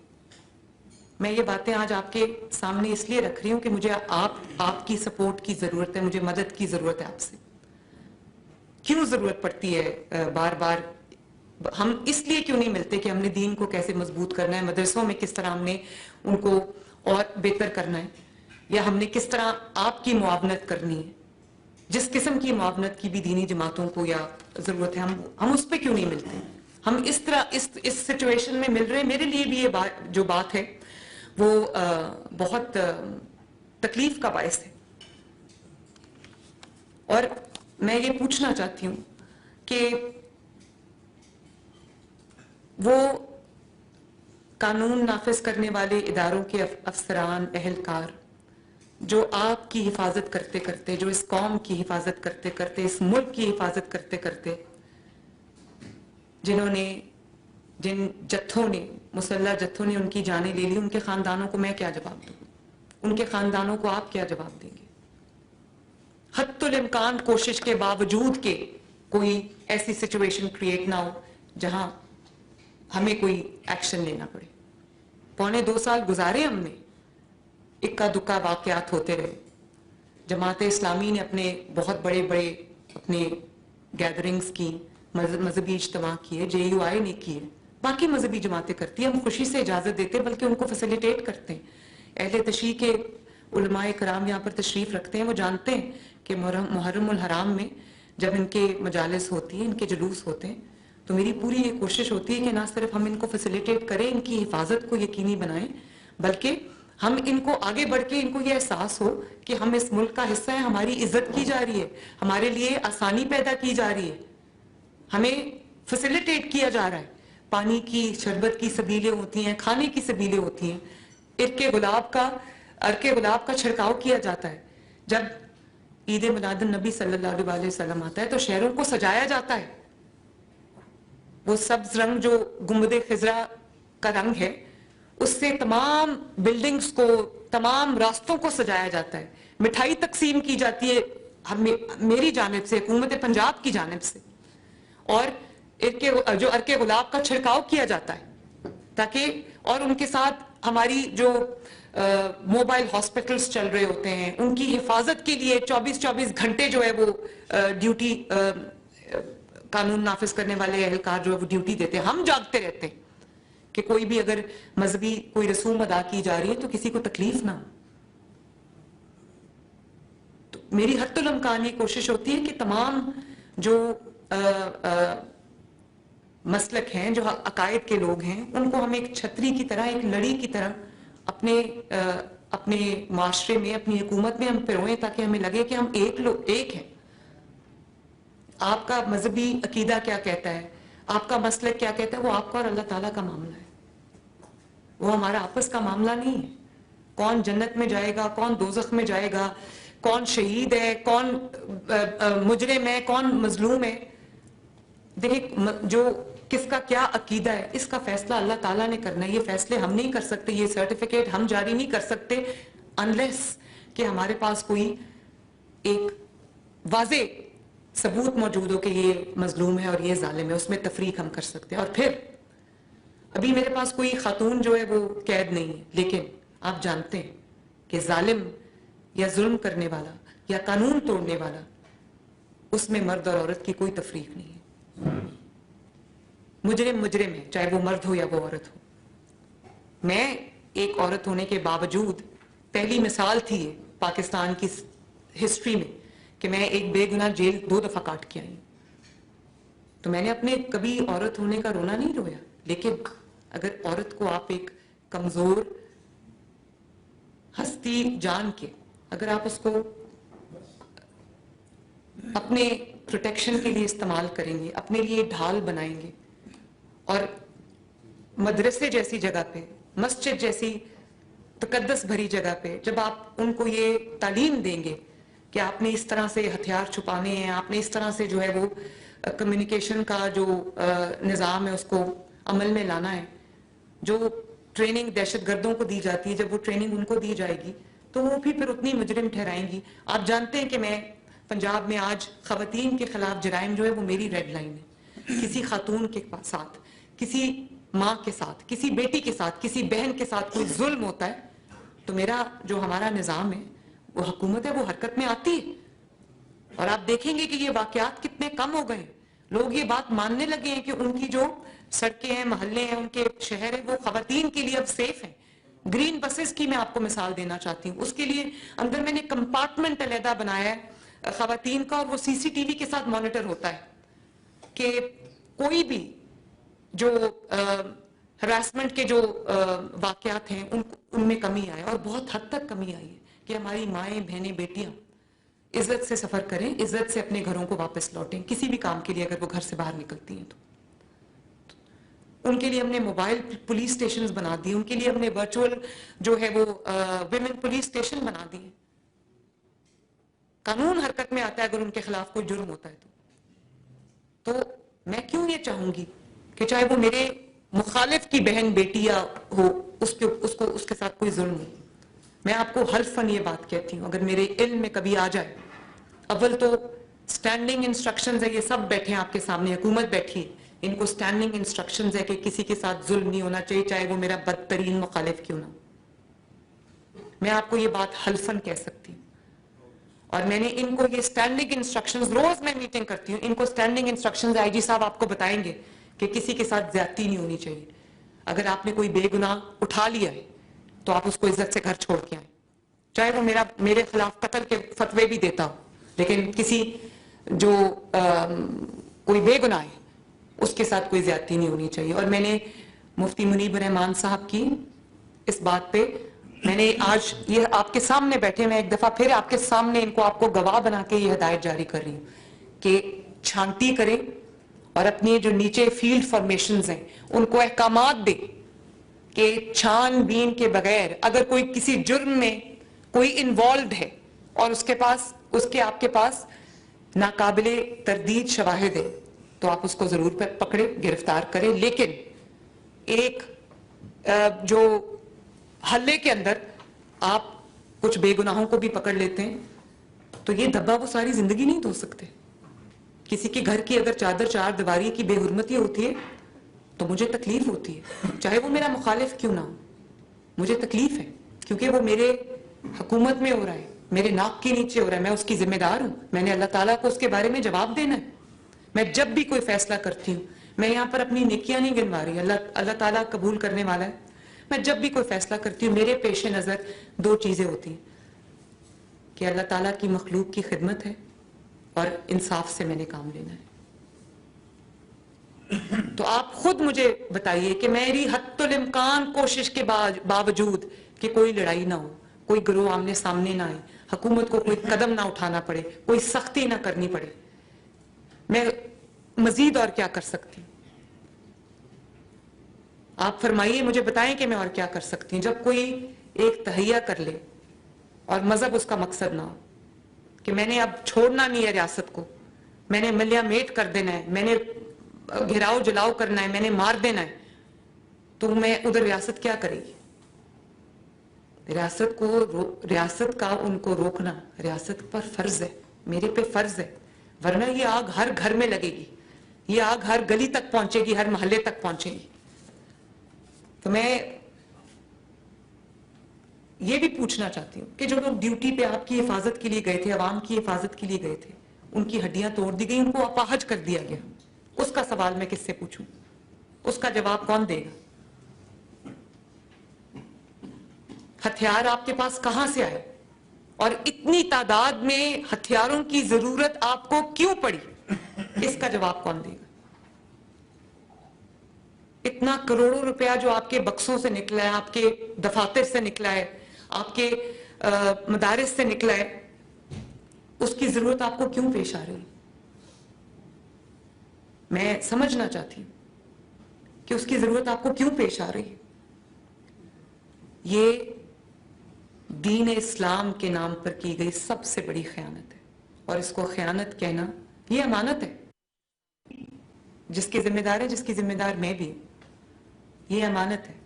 میں یہ باتیں آج آپ کے سامنے اس لیے رکھ رہی ہوں کہ مجھے آپ کی سپورٹ کی ضرورت ہے, مجھے مدد کی ضرورت ہے آپ سے. کیوں ضرورت پڑتی ہے بار بار؟ ہم اس لیے کیوں نہیں ملتے کہ ہم نے دین کو کیسے مضبوط کرنا ہے, مدرسوں میں کس طرح ہم نے ان کو اور بہتر کرنا ہے, یا ہم نے کس طرح آپ کی معاونت کرنی ہے. جس قسم کی معاونت کی بھی دینی جماعتوں کو یا ضرورت ہے, ہم اس پہ کیوں نہیں ملتے؟ ہم اس طرح اس سچویشن میں مل رہے ہیں. میرے لیے بھی یہ جو بات ہے وہ بہت تکلیف کا باعث ہے. اور میں یہ پوچھنا چاہتی ہوں کہ وہ قانون نافذ کرنے والے اداروں کے افسران, اہلکار جو آپ کی حفاظت کرتے کرتے, جو اس قوم کی حفاظت کرتے کرتے, اس ملک کی حفاظت کرتے کرتے, جن جتھوں نے, مسلح جتھوں نے ان کی جانیں لے لی, ان کے خاندانوں کو میں کیا جواب دوں؟ ان کے خاندانوں کو آپ کیا جواب دیں گے؟ حتی الامکان کوشش کے باوجود کہ کوئی ایسی سچویشن کریٹ نہ ہو جہاں ہمیں کوئی ایکشن لینا پڑے. 1.25 سال گزارے ہم نے, اکا دکا واقعات ہوتے رہے. جماعت اسلامی نے اپنے بہت بڑے اپنے گیدرنگز کی, مذہبی اجتماع کیے, JUI نے کیے, باقی مذہبی جماعتیں کرتی ہیں. ہم خوشی سے اجازت دیتے بلکہ ان کو فیسیلیٹیٹ کرتے ہیں. اہل تشیع کے علماء کرام یہاں پر تشریف رکھتے ہیں, وہ جانتے ہیں کہ محرم الحرام میں جب ان کے مجالس ہوتی ہیں, ان کے جلوس ہوتے ہیں, تو میری پوری یہ کوشش ہوتی ہے کہ نہ صرف ہم ان کو فیسیلیٹیٹ کریں, ان کی حفاظت کو یقینی بنائیں, بلکہ ہم ان کو آگے بڑھ کے ان کو یہ احساس ہو کہ ہم اس ملک کا حصہ ہیں, ہماری عزت کی جا رہی ہے, ہمارے لیے آسانی پیدا کی جا رہی ہے, ہمیں فیسیلیٹیٹ کیا جا رہا ہے. پانی کی, شربت کی سبیلیں ہوتی ہیں, کھانے کی سبیلیں ہوتی ہیں, عرق گلاب کا چھڑکاؤ کیا جاتا ہے. جب عید میلاد النبی صلی اللہ علیہ وسلم آتا ہے تو شہروں کو سجایا جاتا ہے. وہ سبز رنگ جو گنبد خضرا کا رنگ ہے, اس سے تمام بلڈنگز کو, تمام راستوں کو سجایا جاتا ہے. مٹھائی تقسیم کی جاتی ہے میری جانب سے, حکومت پنجاب کی جانب سے, اور جو عرق گلاب کا چھڑکاؤ کیا جاتا ہے. تاکہ اور ان کے ساتھ ہماری جو موبائل ہاسپٹلز چل رہے ہوتے ہیں ان کی حفاظت کے لیے 24 گھنٹے جو ہے وہ ڈیوٹی قانون نافذ کرنے والے اہلکار جو ہے وہ ڈیوٹی دیتے ہیں. ہم جاگتے رہتے ہیں کہ کوئی بھی اگر مذہبی کوئی رسوم ادا کی جا رہی ہے تو کسی کو تکلیف نہ ہو. تو میری حتی الامکان یہ کوشش ہوتی ہے کہ تمام جو مسلک ہیں, جو عقائد کے لوگ ہیں, ان کو ہم ایک چھتری کی طرح, ایک لڑی کی طرح اپنے معاشرے میں, اپنی حکومت میں ہم پروئیں, تاکہ ہمیں لگے کہ ہم ایک ہیں. آپ کا مذہبی عقیدہ کیا کہتا ہے, آپ کا مسلک کیا کہتا ہے, وہ آپ کا اور اللہ تعالیٰ کا معاملہ ہے, وہ ہمارا آپس کا معاملہ نہیں ہے. کون جنت میں جائے گا, کون دوزخ میں جائے گا, کون شہید ہے, کون مجرم ہے, کون مظلوم ہے, دیکھیں جو کس کا کیا عقیدہ ہے اس کا فیصلہ اللہ تعالیٰ نے کرنا ہے. یہ فیصلے ہم نہیں کر سکتے, یہ سرٹیفکیٹ ہم جاری نہیں کر سکتے انلیس کہ ہمارے پاس کوئی ایک واضح ثبوت موجود ہو کہ یہ مظلوم ہے اور یہ ظالم ہے. اس میں تفریق ہم کر سکتے ہیں. اور پھر ابھی میرے پاس کوئی خاتون جو ہے وہ قید نہیں ہے, لیکن آپ جانتے ہیں کہ ظالم یا ظلم کرنے والا یا قانون توڑنے والا, اس میں مرد اور عورت کی کوئی تفریق نہیں ہے. مجرم ہے, چاہے وہ مرد ہو یا وہ عورت ہو. میں ایک عورت ہونے کے باوجود پہلی مثال تھی پاکستان کی ہسٹری میں کہ میں ایک بے گناہ جیل 2 دفعہ کاٹ کے آئی. تو میں نے اپنے کبھی عورت ہونے کا رونا نہیں رویا, لیکن اگر عورت کو آپ ایک کمزور ہستی جان کے اگر آپ اس کو اپنے پروٹیکشن کے لیے استعمال کریں گے, اپنے لیے ڈھال بنائیں گے, اور مدرسے جیسی جگہ پہ, مسجد جیسی تقدس بھری جگہ پہ جب آپ ان کو یہ تعلیم دیں گے کہ آپ نے اس طرح سے ہتھیار چھپانے ہیں, آپ نے اس طرح سے جو ہے وہ کمیونیکیشن کا جو نظام ہے اس کو عمل میں لانا ہے, جو ٹریننگ دہشت گردوں کو دی جاتی ہے, جب وہ ٹریننگ ان کو دی جائے گی تو وہ بھی پھر اتنی مجرم ٹھہرائیں گی. آپ جانتے ہیں کہ میں پنجاب میں آج خواتین کے خلاف جرائم جو ہے وہ میری ریڈ لائن ہے. کسی خاتون کے ساتھ, کسی ماں کے ساتھ, کسی بیٹی کے ساتھ, کسی بہن کے ساتھ کوئی ظلم ہوتا ہے تو میرا جو ہمارا نظام ہے, وہ حکومت ہے, وہ حرکت میں آتی ہے. اور آپ دیکھیں گے کہ یہ واقعات کتنے کم ہو گئے. لوگ یہ بات ماننے لگے ہیں کہ ان کی جو سڑکیں ہیں, محلے ہیں, ان کے شہر ہیں, وہ خواتین کے لیے اب سیف ہیں. گرین بسز کی میں آپ کو مثال دینا چاہتی ہوں. اس کے لیے اندر میں نے کمپارٹمنٹ علیحدہ بنایا ہے خواتین کا, اور وہ سی سی ٹی وی کے ساتھ مانیٹر ہوتا ہے کہ کوئی بھی جو ہراسمنٹ کے جو واقعات ہیں ان میں کمی آئے, اور بہت حد تک کمی آئی ہے کہ ہماری مائیں, بہنیں, بیٹیاں عزت سے سفر کریں, عزت سے اپنے گھروں کو واپس لوٹیں, کسی بھی کام کے لیے اگر وہ گھر سے باہر نکلتی ہیں تو. ان کے لیے ہم نے موبائل پولیس اسٹیشنز بنا دی, ان کے لیے ہم نے ورچوئل جو ہے وہ ویمن پولیس اسٹیشن بنا دی. قانون حرکت میں آتا ہے اگر ان کے خلاف کوئی جرم ہوتا ہے تو میں کیوں یہ چاہوں گی کہ چاہے وہ میرے مخالف کی بہن, بیٹی یا ہو, اس کے ساتھ کوئی ظلم ہو. میں آپ کو حلفاً یہ بات کہتی ہوں, اگر میرے علم میں کبھی آ جائے, اول تو سٹینڈنگ انسٹرکشنز ہے, یہ سب بیٹھے ہیں آپ کے سامنے, حکومت بیٹھی ہے, ان کو سٹینڈنگ انسٹرکشنز ہے کہ کسی کے ساتھ ظلم نہیں ہونا چاہیے, چاہے وہ میرا بدترین مخالف کیوں نہ ہو. میں آپ کو یہ بات حلفاً کہہ سکتی ہوں. اور میں نے ان کو یہ سٹینڈنگ انسٹرکشنز, روز میں میٹنگ کرتی ہوں, ان کو سٹینڈنگ انسٹرکشنز آئی جی صاحب آپ کو بتائیں گے کہ کسی کے ساتھ زیادتی نہیں ہونی چاہیے. اگر آپ نے کوئی بے گناہ اٹھا لیا ہے تو آپ اس کو عزت سے گھر چھوڑ کے آئیں, چاہے وہ میرے خلاف قتل کے فتوے بھی دیتا ہو, لیکن کسی جو کوئی بے گناہ ہے اس کے ساتھ کوئی زیادتی نہیں ہونی چاہیے. اور میں نے مفتی منیب الرحمان صاحب کی اس بات پہ, میں نے آج یہ آپ کے سامنے بیٹھے, میں ایک دفعہ پھر آپ کے سامنے ان کو آپ کو گواہ بنا کے یہ ہدایت جاری کر رہی ہوں کہ چھانٹی کریں اور اپنی جو نیچے فیلڈ فارمیشنز ہیں ان کو احکامات دیں کہ چھان بین کے بغیر اگر کوئی کسی جرم میں کوئی انوالوڈ ہے اور آپ کے پاس ناقابل تردید شواہد ہے تو آپ اس کو ضرور پکڑیں, گرفتار کریں, لیکن ایک جو حلے کے اندر آپ کچھ بے گناہوں کو بھی پکڑ لیتے ہیں تو یہ دھبا وہ ساری زندگی نہیں دھو سکتے. کسی کے گھر کی اگر چادر چار دیواری کی بے حرمتی ہوتی ہے تو مجھے تکلیف ہوتی ہے، چاہے وہ میرا مخالف کیوں نہ ہو، مجھے تکلیف ہے، کیونکہ وہ میرے حکومت میں ہو رہا ہے، میرے ناک کے نیچے ہو رہا ہے، میں اس کی ذمہ دار ہوں، میں نے اللہ تعالیٰ کو اس کے بارے میں جواب دینا ہے۔ میں جب بھی کوئی فیصلہ کرتی ہوں، میں یہاں پر اپنی نیکیاں نہیں گنوا رہی، اللہ تعالیٰ قبول کرنے والا ہے، میں جب بھی کوئی فیصلہ کرتی ہوں میرے پیش نظر دو چیزیں ہوتی ہیں کہ اللہ تعالیٰ کی مخلوق کی خدمت ہے اور انصاف سے میں نے کام لینا ہے۔ تو آپ خود مجھے بتائیے کہ میری حتی الامکان کوشش کے باوجود کہ کوئی لڑائی نہ ہو، کوئی گروہ آمنے سامنے نہ آئے، حکومت کو کوئی قدم نہ اٹھانا پڑے، کوئی سختی نہ کرنی پڑے، میں مزید اور کیا کر سکتی ہوں؟ آپ فرمائیے، مجھے بتائیں کہ میں اور کیا کر سکتی ہوں۔ جب کوئی ایک تہیہ کر لے اور مذہب اس کا مقصد نہ ہو کہ میں نے اب چھوڑنا نہیں ہے ریاست کو، میں نے ملیہ میٹ کر دینا ہے، میں نے گھراؤ جلاؤ کرنا ہے، میں نے مار دینا ہے، تو میں ادھر ریاست کیا کرے گی؟ ریاست کا ان کو روکنا ریاست پر فرض ہے، میرے پہ فرض ہے، ورنہ یہ آگ ہر گھر میں لگے گی، یہ آگ ہر گلی تک پہنچے گی، ہر محلے تک پہنچے گی۔ تو میں یہ بھی پوچھنا چاہتی ہوں کہ جو لوگ ڈیوٹی پہ آپ کی حفاظت کے لیے گئے تھے، عوام کی حفاظت کے لیے گئے تھے، ان کی ہڈیاں توڑ دی گئی، ان کو اپاہج کر دیا گیا، اس کا سوال میں کس سے پوچھوں؟ اس کا جواب کون دے گا؟ ہتھیار آپ کے پاس کہاں سے آئے اور اتنی تعداد میں ہتھیاروں کی ضرورت آپ کو کیوں پڑی؟ اس کا جواب کون دے گا؟ اتنا کروڑوں روپیہ جو آپ کے بکسوں سے نکلا ہے، آپ کے دفاتر سے نکلا ہے، آپ کے مدارس سے نکلا ہے، اس کی ضرورت آپ کو کیوں پیش آ رہی؟ میں سمجھنا چاہتی ہوں کہ اس کی ضرورت آپ کو کیوں پیش آ رہی ہے۔ یہ دین اسلام کے نام پر کی گئی سب سے بڑی خیانت ہے، اور اس کو خیانت کہنا یہ امانت ہے، جس کی ذمہ دار ہے، جس کی ذمہ دار میں بھی، یہ امانت ہے۔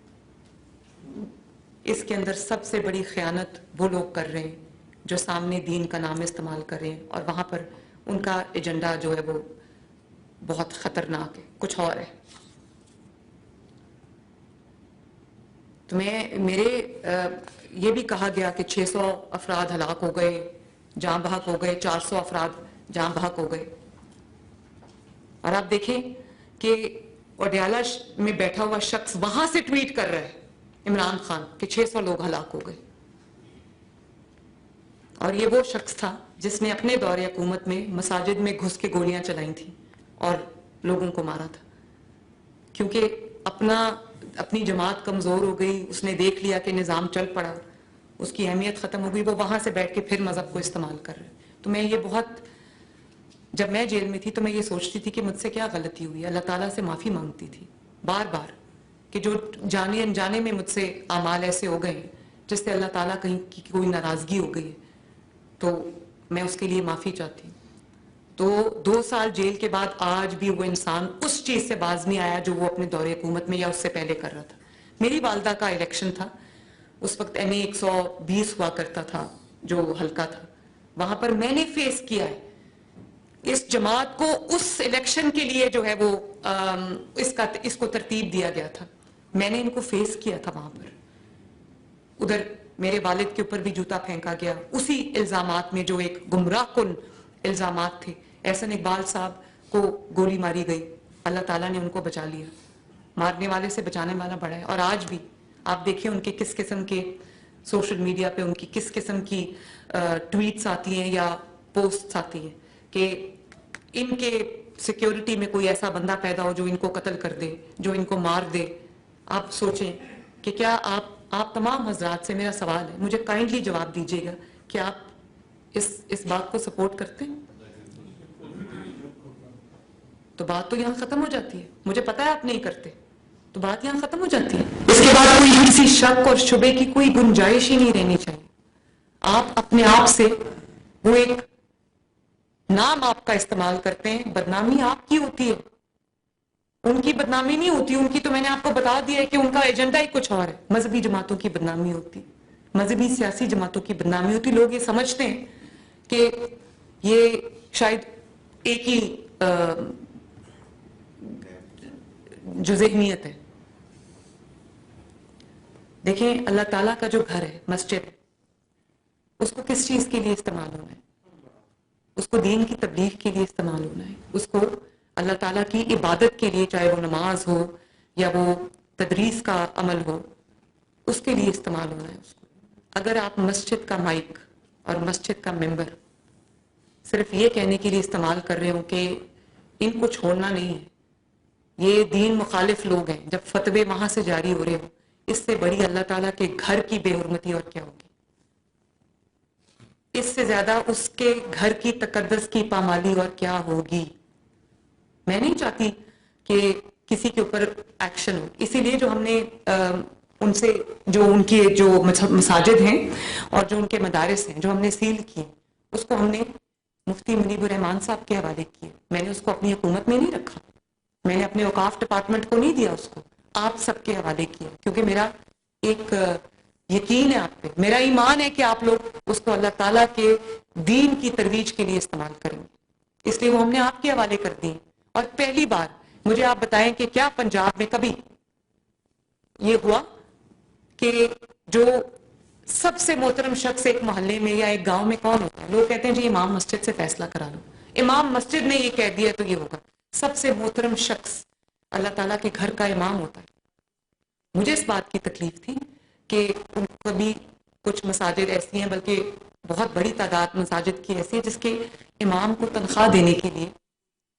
اس کے اندر سب سے بڑی خیانت وہ لوگ کر رہے ہیں جو سامنے دین کا نام استعمال کر رہے ہیں، اور وہاں پر ان کا ایجنڈا جو ہے وہ بہت خطرناک ہے، کچھ اور ہے۔ تو میرے یہ بھی کہا گیا کہ 600 افراد ہلاک ہو گئے، جاں بحق ہو گئے، 400 افراد جاں بحق ہو گئے، اور آپ دیکھیں کہ وڈیالہ میں بیٹھا ہوا شخص وہاں سے ٹویٹ کر رہا ہے عمران خان کہ 600 لوگ ہلاک ہو گئے، اور یہ وہ شخص تھا جس نے اپنے دور حکومت میں مساجد میں گھس کے گولیاں چلائی تھیں اور لوگوں کو مارا تھا، کیونکہ اپنی جماعت کمزور ہو گئی، اس نے دیکھ لیا کہ نظام چل پڑا، اس کی اہمیت ختم ہو گئی، وہ وہاں سے بیٹھ کے پھر مذہب کو استعمال کر رہے۔ تو میں یہ جب میں جیل میں تھی تو میں یہ سوچتی تھی کہ مجھ سے کیا غلطی ہوئی، اللہ تعالیٰ سے معافی مانگتی تھی بار بار کہ جو جانے انجانے میں مجھ سے اعمال ایسے ہو گئے جس سے اللہ تعالیٰ کہیں کی کوئی ناراضگی ہو گئی تو میں اس کے لیے معافی چاہتی ہوں۔ تو 2 سال جیل کے بعد آج بھی وہ انسان اس چیز سے باز نہیں آیا جو وہ اپنے دور حکومت میں یا اس سے پہلے کر رہا تھا۔ میری والدہ کا الیکشن تھا، اس وقت ایم اے 120 ہوا کرتا تھا جو حلقہ تھا، وہاں پر میں نے فیس کیا ہے اس جماعت کو، اس الیکشن کے لیے جو ہے وہ اس کو ترتیب دیا گیا تھا، میں نے ان کو فیس کیا تھا وہاں پر، ادھر میرے والد کے اوپر بھی جوتا پھینکا گیا اسی الزامات میں جو ایک گمراہ کن الزامات تھے، احسن اقبال صاحب کو گولی ماری گئی، اللہ تعالیٰ نے ان کو بچا لیا، مارنے والے سے بچانے والا بڑا ہے۔ اور آج بھی آپ دیکھیں ان کے کس قسم کے سوشل میڈیا پہ ان کی کس قسم کی ٹویٹس آتی ہیں یا پوسٹس آتی ہیں کہ ان کے سیکیورٹی میں کوئی ایسا بندہ پیدا ہو جو ان کو قتل کر دے، جو ان کو مار دے۔ آپ سوچیں کہ کیا آپ تمام حضرات سے میرا سوال ہے، مجھے کائنڈلی جواب دیجیے گا کہ آپ اس بات کو سپورٹ کرتے ہیں؟ تو بات تو یہاں ختم ہو جاتی ہے، مجھے پتا ہے آپ نہیں کرتے، تو بات یہاں ختم ہو جاتی ہے، اس کے بعد کوئی کسی شک اور شبے کی کوئی گنجائش ہی نہیں رہنی چاہیے۔ آپ اپنے آپ سے وہ ایک نام آپ کا استعمال کرتے ہیں، بدنامی آپ کی ہوتی ہے، ان کی بدنامی نہیں ہوتی، ان کی تو میں نے آپ کو بتا دیا ہے کہ ان کا ایجنڈا ہی کچھ اور ہے، مذہبی جماعتوں کی بدنامی ہوتی، مذہبی سیاسی جماعتوں کی بدنامی ہوتی۔ لوگ یہ سمجھتے ہیں کہ یہ شاید ایک ہی جو ذہنیت ہے. دیکھیں اللہ تعالیٰ کا جو گھر ہے مسجد اس کو کس چیز کے لیے استعمال ہونا ہے؟ اس کو دین کی تبلیغ کے لیے استعمال ہونا ہے. اس کو اللہ تعالیٰ کی عبادت کے لیے, چاہے وہ نماز ہو یا وہ تدریس کا عمل ہو, اس کے لیے استعمال ہونا ہے اس کو. اگر آپ مسجد کا مائک اور مسجد کا ممبر صرف یہ کہنے کے لیے استعمال کر رہے ہوں کہ ان کو چھوڑنا نہیں ہے, یہ دین مخالف لوگ ہیں, جب فتوے وہاں سے جاری ہو رہے ہوں, اس سے بڑی اللہ تعالیٰ کے گھر کی بے حرمتی اور کیا ہوگی؟ اس سے زیادہ اس کے گھر کی تقدس کی پامالی اور کیا ہوگی؟ میں نہیں چاہتی کہ کسی کے اوپر ایکشن ہو. اسی لیے جو ہم نے ان سے جو ان کی جو مساجد ہیں اور جو ان کے مدارس ہیں جو ہم نے سیل کیے, اس کو ہم نے مفتی منیب الرحمان صاحب کے حوالے کیے. میں نے اس کو اپنی حکومت میں نہیں رکھا, میں نے اپنے اوقاف ڈپارٹمنٹ کو نہیں دیا, اس کو آپ سب کے حوالے کیا, کیونکہ میرا ایک یقین ہے آپ پہ, میرا ایمان ہے کہ آپ لوگ اس کو اللہ تعالیٰ کے دین کی ترویج کے لیے استعمال کریں گے, اس لیے وہ ہم نے آپ کے حوالے کر دی. اور پہلی بار مجھے آپ بتائیں کہ کیا پنجاب میں کبھی یہ ہوا کہ جو سب سے محترم شخص ایک محلے میں یا ایک گاؤں میں کون ہوتا ہے؟ لوگ کہتے ہیں جی امام مسجد سے فیصلہ کرا لو, امام مسجد نے یہ کہہ دیا تو یہ ہوگا. سب سے محترم شخص اللہ تعالیٰ کے گھر کا امام ہوتا ہے. مجھے اس بات کی تکلیف تھی کہ کبھی کچھ مساجد ایسی ہیں, بلکہ بہت بڑی تعداد مساجد کی ایسی ہے جس کے امام کو تنخواہ دینے کے لیے,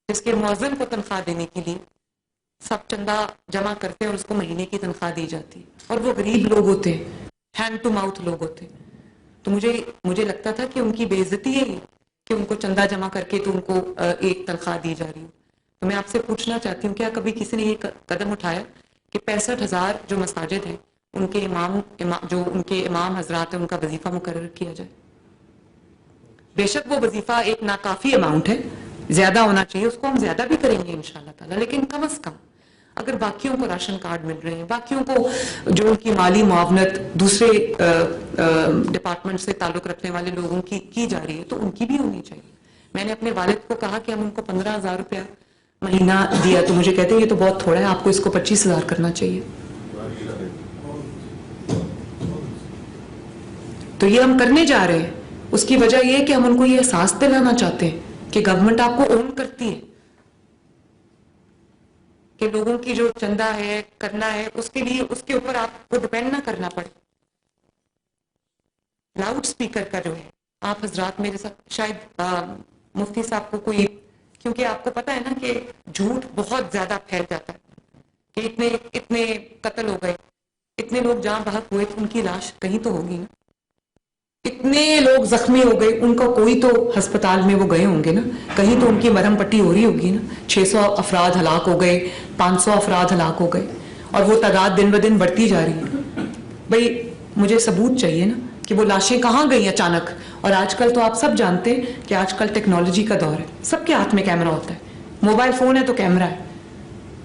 جس کے مؤذن کو تنخواہ دینے کے لیے سب چندہ جمع کرتے ہیں اور اس کو مہینے کی تنخواہ دی جاتی, اور وہ غریب لوگ ہوتے ہیں, ہینڈ ٹو ماؤتھ لوگ ہوتے. تو مجھے لگتا تھا کہ ان کی بے عزتی ہے کہ ان کو چندہ جمع کر کے تو ان کو ایک تنخواہ دی جا رہی ہو. تو میں آپ سے پوچھنا چاہتی ہوں, کیا کبھی کسی نے یہ قدم اٹھایا کہ 65,000 جو مساجد ہیں ان کے جو ان کے امام حضرات ہیں ان کا وظیفہ مقرر کیا جائے؟ بے شک وہ وظیفہ ایک ناکافی اماؤنٹ ہے, زیادہ ہونا چاہیے, اس کو ہم زیادہ بھی کریں گے انشاءاللہ تعالی, لیکن کم از کم اگر باقیوں کو راشن کارڈ مل رہے ہیں, باقیوں کو جو ان کی مالی معاونت دوسرے ڈپارٹمنٹ سے تعلق رکھنے والے لوگوں کی جا رہی ہے تو ان کی بھی ہونی چاہیے. میں نے اپنے والد کو کہا کہ ہم ان کو 15,000 روپیہ مہینہ دیا, تو مجھے کہتے ہیں یہ تو بہت تھوڑا ہے, آپ کو اس کو 25,000 کرنا چاہیے. تو یہ ہم کرنے جا رہے ہیں. اس کی وجہ یہ ہے کہ ہم ان کو یہ احساس دلانا چاہتے ہیں کہ گورنمنٹ آپ کو اون کرتی ہے, کہ لوگوں کی جو چندہ ہے کرنا ہے اس کے لیے اس کے اوپر آپ کو ڈپینڈ نہ کرنا پڑے. لاؤڈ سپیکر کا جو ہے, آپ حضرات میرے ساتھ شاید مفتی صاحب کو کوئی, کیونکہ آپ کو پتا ہے نا کہ جھوٹ بہت زیادہ پھیل جاتا ہے کہ اتنے قتل ہو گئے, اتنے لوگ جاں بحق ہوئے, ان کی لاش کہیں تو ہوگی نا, اتنے لوگ زخمی ہو گئے, ان کا کوئی تو ہسپتال میں وہ گئے ہوں گے نا, کہیں تو ان کی مرہم پٹی ہو رہی ہوگی نا. 600 افراد ہلاک ہو گئے, 500 افراد ہلاک ہو گئے, اور وہ تعداد دن بدن بڑھتی جا رہی ہے. بھئی مجھے ثبوت چاہیے نا کہ وہ لاشیں کہاں گئیں اچانک. اور آج کل تو آپ سب جانتے ہیں کہ آج کل ٹیکنالوجی کا دور ہے, سب کے ہاتھ میں کیمرہ ہوتا ہے, موبائل فون ہے تو کیمرہ ہے.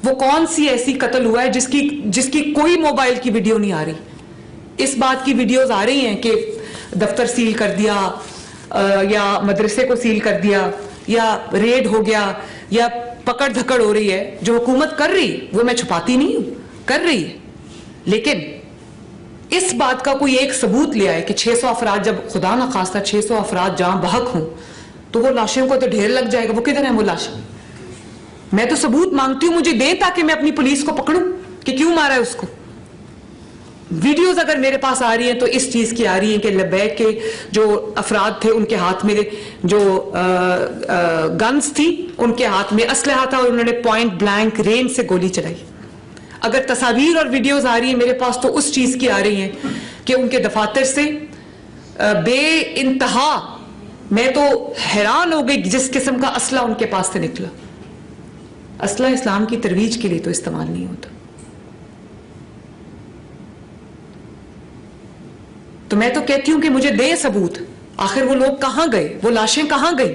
وہ کون سی ایسی قتل ہوا ہے جس کی کوئی موبائل کی ویڈیو نہیں آ رہی؟ اس بات کی ویڈیوز آ رہی ہیں کہ دفتر سیل کر دیا, یا مدرسے کو سیل کر دیا, یا ریڈ ہو گیا, یا پکڑ دھکڑ ہو رہی ہے. جو حکومت کر رہی وہ میں چھپاتی نہیں ہوں, کر رہی ہے, لیکن اس بات کا کوئی ایک ثبوت لے آئے کہ 600 افراد, جب خدا نہ خواستہ 600 افراد جہاں بحق ہوں تو وہ لاشوں کو تو ڈھیر لگ جائے گا. وہ کدھر ہیں وہ لاشیں؟ میں تو ثبوت مانگتی ہوں, مجھے دیں تاکہ میں اپنی پولیس کو پکڑوں کہ کیوں مارا ہے اس کو. ویڈیوز اگر میرے پاس آ رہی ہیں تو اس چیز کی آ رہی ہیں کہ لبیک کے جو افراد تھے ان کے ہاتھ میں جو گنز تھی, ان کے ہاتھ میں اسلحہ تھا, اور انہوں نے پوائنٹ بلینک رینج سے گولی چلائی. اگر تصاویر اور ویڈیوز آ رہی ہیں میرے پاس تو اس چیز کی آ رہی ہیں کہ ان کے دفاتر سے بے انتہا, میں تو حیران ہو گئی جس قسم کا اسلحہ ان کے پاس سے نکلا. اسلحہ اسلام کی ترویج کے لیے تو استعمال نہیں ہوتا. تو میں تو کہتی ہوں کہ مجھے دیں ثبوت, آخر وہ لوگ کہاں گئے, وہ لاشیں کہاں گئی,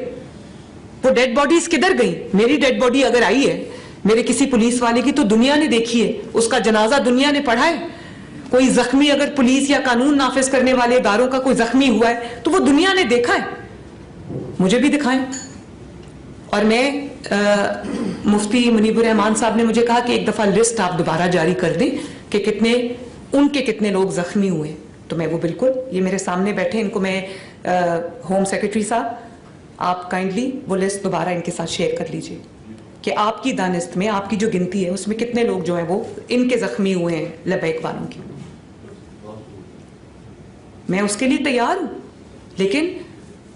وہ ڈیڈ باڈیز کدھر گئی. میری ڈیڈ باڈی اگر آئی ہے میرے کسی پولیس والے کی تو دنیا نے دیکھی ہے, اس کا جنازہ دنیا نے پڑھا ہے. کوئی زخمی اگر پولیس یا قانون نافذ کرنے والے اداروں کا کوئی زخمی ہوا ہے تو وہ دنیا نے دیکھا ہے. مجھے بھی دکھائیں. اور میں مفتی منیب الرحمان صاحب نے مجھے کہا کہ ایک دفعہ لسٹ آپ دوبارہ جاری کر دیں کہ کتنے لوگ زخمی ہوئے. تو میں وہ بالکل یہ میرے سامنے بیٹھے ان کو میں ہوم سیکرٹری صاحب آپ کائنڈلی وہ لسٹ دوبارہ ان کے ساتھ شیئر کر لیجئے کہ آپ کی دانست میں آپ کی جو گنتی ہے اس میں کتنے لوگ جو ہیں وہ ان کے زخمی ہوئے ہیں لبیک والوں کے. میں اس کے لیے تیار ہوں, لیکن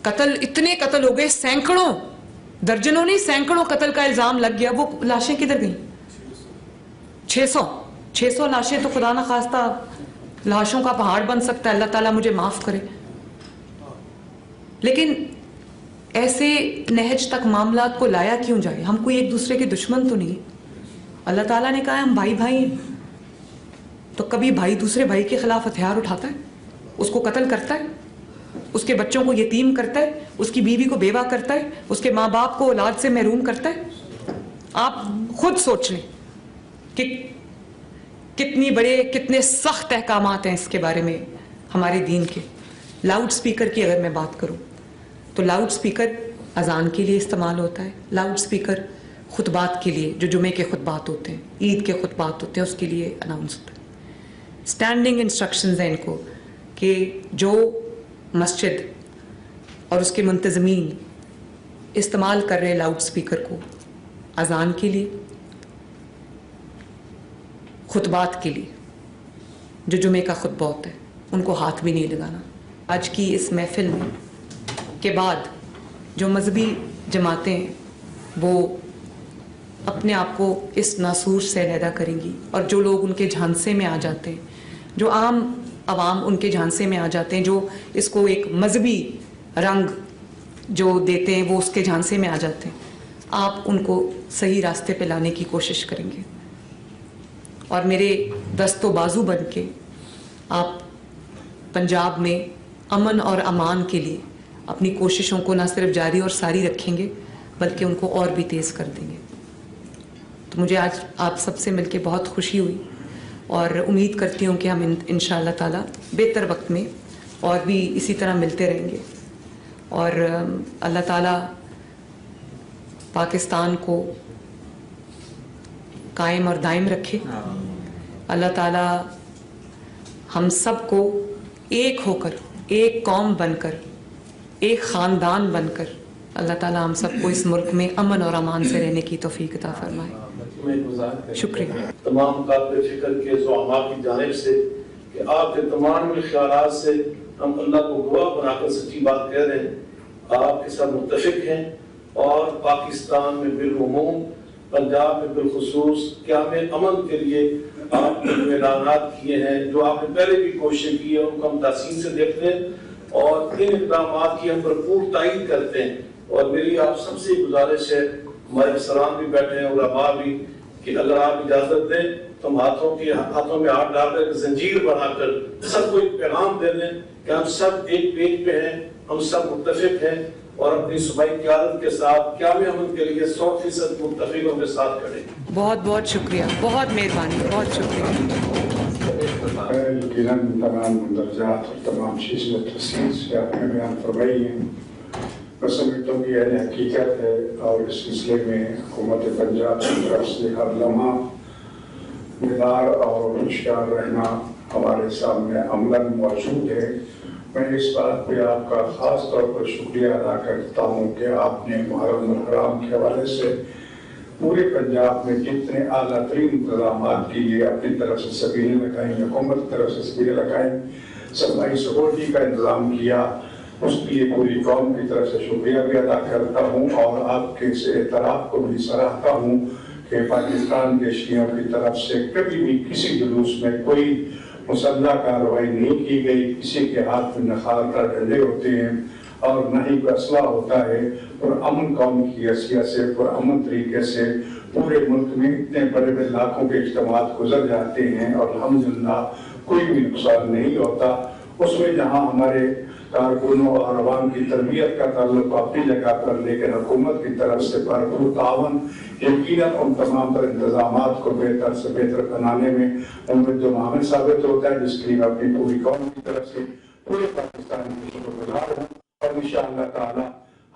اتنے قتل ہو گئے, سینکڑوں, درجنوں نہیں سینکڑوں قتل کا الزام لگ گیا, وہ لاشیں کدھر گئیں؟ 600 لاشیں تو خدا نخواستہ لاشوں کا پہاڑ بن سکتا ہے, اللہ تعالیٰ مجھے معاف کرے. لیکن ایسے نہج تک معاملات کو لایا کیوں جائے؟ ہم کوئی ایک دوسرے کے دشمن تو نہیں. اللہ تعالیٰ نے کہا ہم بھائی بھائی ہیں, تو کبھی بھائی دوسرے بھائی کے خلاف ہتھیار اٹھاتا ہے, اس کو قتل کرتا ہے, اس کے بچوں کو یتیم کرتا ہے, اس کی بیوی کو بیوہ کرتا ہے, اس کے ماں باپ کو اولاد سے محروم کرتا ہے. آپ خود سوچ لیں کہ کتنے سخت احکامات ہیں اس کے بارے میں ہمارے دین کے. لاؤڈ سپیکر کی اگر میں بات کروں تو لاؤڈ سپیکر اذان کے لیے استعمال ہوتا ہے, لاؤڈ سپیکر خطبات کے لیے, جو جمعے کے خطبات ہوتے ہیں, عید کے خطبات ہوتے ہیں, اس کے لیے اناؤنس ہوتا ہے. اسٹینڈنگ انسٹرکشنز ہیں ان کو کہ جو مسجد اور اس کے منتظمین استعمال کر رہے لاؤڈ سپیکر کو اذان کے لیے, خطبات کے لیے, جو جمعے کا خطبہ ہوتا ہے, ان کو ہاتھ بھی نہیں لگانا. آج کی اس محفل میں کے بعد جو مذہبی جماعتیں ہیں وہ اپنے آپ کو اس ناسور سے علیحدہ کریں گی, اور جو لوگ ان کے جھانسے میں آ جاتے ہیں, جو عام عوام ان کے جھانسے میں آ جاتے ہیں, جو اس کو ایک مذہبی رنگ جو دیتے ہیں وہ اس کے جھانسے میں آ جاتے ہیں, آپ ان کو صحیح راستے پہ لانے کی کوشش کریں گے. اور میرے دست و بازو بن کے آپ پنجاب میں امن اور امان کے لیے اپنی کوششوں کو نہ صرف جاری اور ساری رکھیں گے بلکہ ان کو اور بھی تیز کر دیں گے. تو مجھے آج آپ سب سے مل کے بہت خوشی ہوئی, اور امید کرتی ہوں کہ ہم انشاءاللہ تعالی بہتر وقت میں اور بھی اسی طرح ملتے رہیں گے. اور اللہ تعالی پاکستان کو قائم اور دائم رکھے. اللہ تعالی ہم سب کو ایک ہو کر, ایک قوم بن کر, ایک خاندان بن کر, اللہ تعالی ہم سب کو اس ملک میں امن اور امان سے رہنے کی توفیق عطا فرمائے. شکریہ تمام قابل فکر کے زعماء کی جانب سے کہ آپ کے تمام خیالات سے ہم اللہ کو گواہ بنا کر سچی بات کہہ رہے ہیں. آپ کے ساتھ متفق ہیں, اور پاکستان میں بالعموم, پنجاب میں بالخصوص قیام امن کے لیے آپ نے اعلانات کیے ہیں, جو آپ نے پہلے بھی کوشش کی ہے, ان کو ہم تحسین سے دیکھتے ہیں اور ان اقدامات کی ہم بھرپور تائید کرتے ہیں. اور میری آپ سب سے گزارش ہے, ہمارے افسران بھی بیٹھے ہیں, علماء بھی, کہ اگر آپ اجازت دیں تو ہم ہاتھوں میں ہاتھ ڈال کر زنجیر بنا کر سب کو ایک پیغام دے دیں کہ ہم سب ایک پیج پہ ہیں, ہم سب متفق ہیں, اور اپنی صوبائی قیادت کے ساتھ قیام امن کے لیے 100% متفقوں کے ساتھ کھڑے. بہت بہت شکریہ, بہت مہربانی, بہت شکریہ. یقیناً تمام درجات اور تمام چیزیں تفصیل سے آپ نے بیان فرمائی ہیں. میں سمجھتا ہوں کہ یہ حقیقت ہے, اور اس سلسلے میں حکومت پنجاب کی طرف سے ہر لمحہ بیدار اور ہوشیار رہنا ہمارے سامنے عملاً موجود ہے. میں اس بات پہ آپ کا خاص طور پر شکریہ ادا کرتا ہوں کہ آپ نے محرم الحرام کے حوالے سے پورے پنجاب میں جتنے اعلیٰ ترین انتظامات کیے اپنی طرف سے سبیلیں لگائیں, حکومت کی طرف سے سبیلیں لگائیں, صفائی سیکورٹی کا انتظام کیا. اس کے لیے پوری قوم کی طرف سے شکریہ بھی ادا کرتا ہوں, اور آپ کے اس اعتراف کو بھی سراہتا ہوں کہ پاکستان کے شیعوں کی طرف سے کبھی بھی کسی جلوس میں کوئی مسلح کارروائی نہیں کی گئی, کسی کے ہاتھ میں نہ خالدہ ڈنڈے ہوتے ہیں اور نہ ہی کوئی اسلحہ ہوتا ہے. اور امن قوم کی حیثیت سے پر امن طریقے سے پورے ملک میں اتنے بڑے بڑے لاکھوں کے اجتماعات گزر جاتے ہیں, اور الحمدللہ کوئی بھی نقصان نہیں ہوتا. اس میں جہاں ہمارے کارکنوں اور عوام کی تربیت کا تعلق اپنی جگہ پر, لیکن حکومت کی طرف سے بھرپور تعاون یقیناً ان تمام تر انتظامات کو بہتر سے بہتر بنانے میں ان میں جو معامل ثابت ہوتا ہے, جس کے لیے اپنی پوری قوم کی طرف سے پورے پاکستان کی شکر گزار ہوں. اور انشاءاللہ تعالی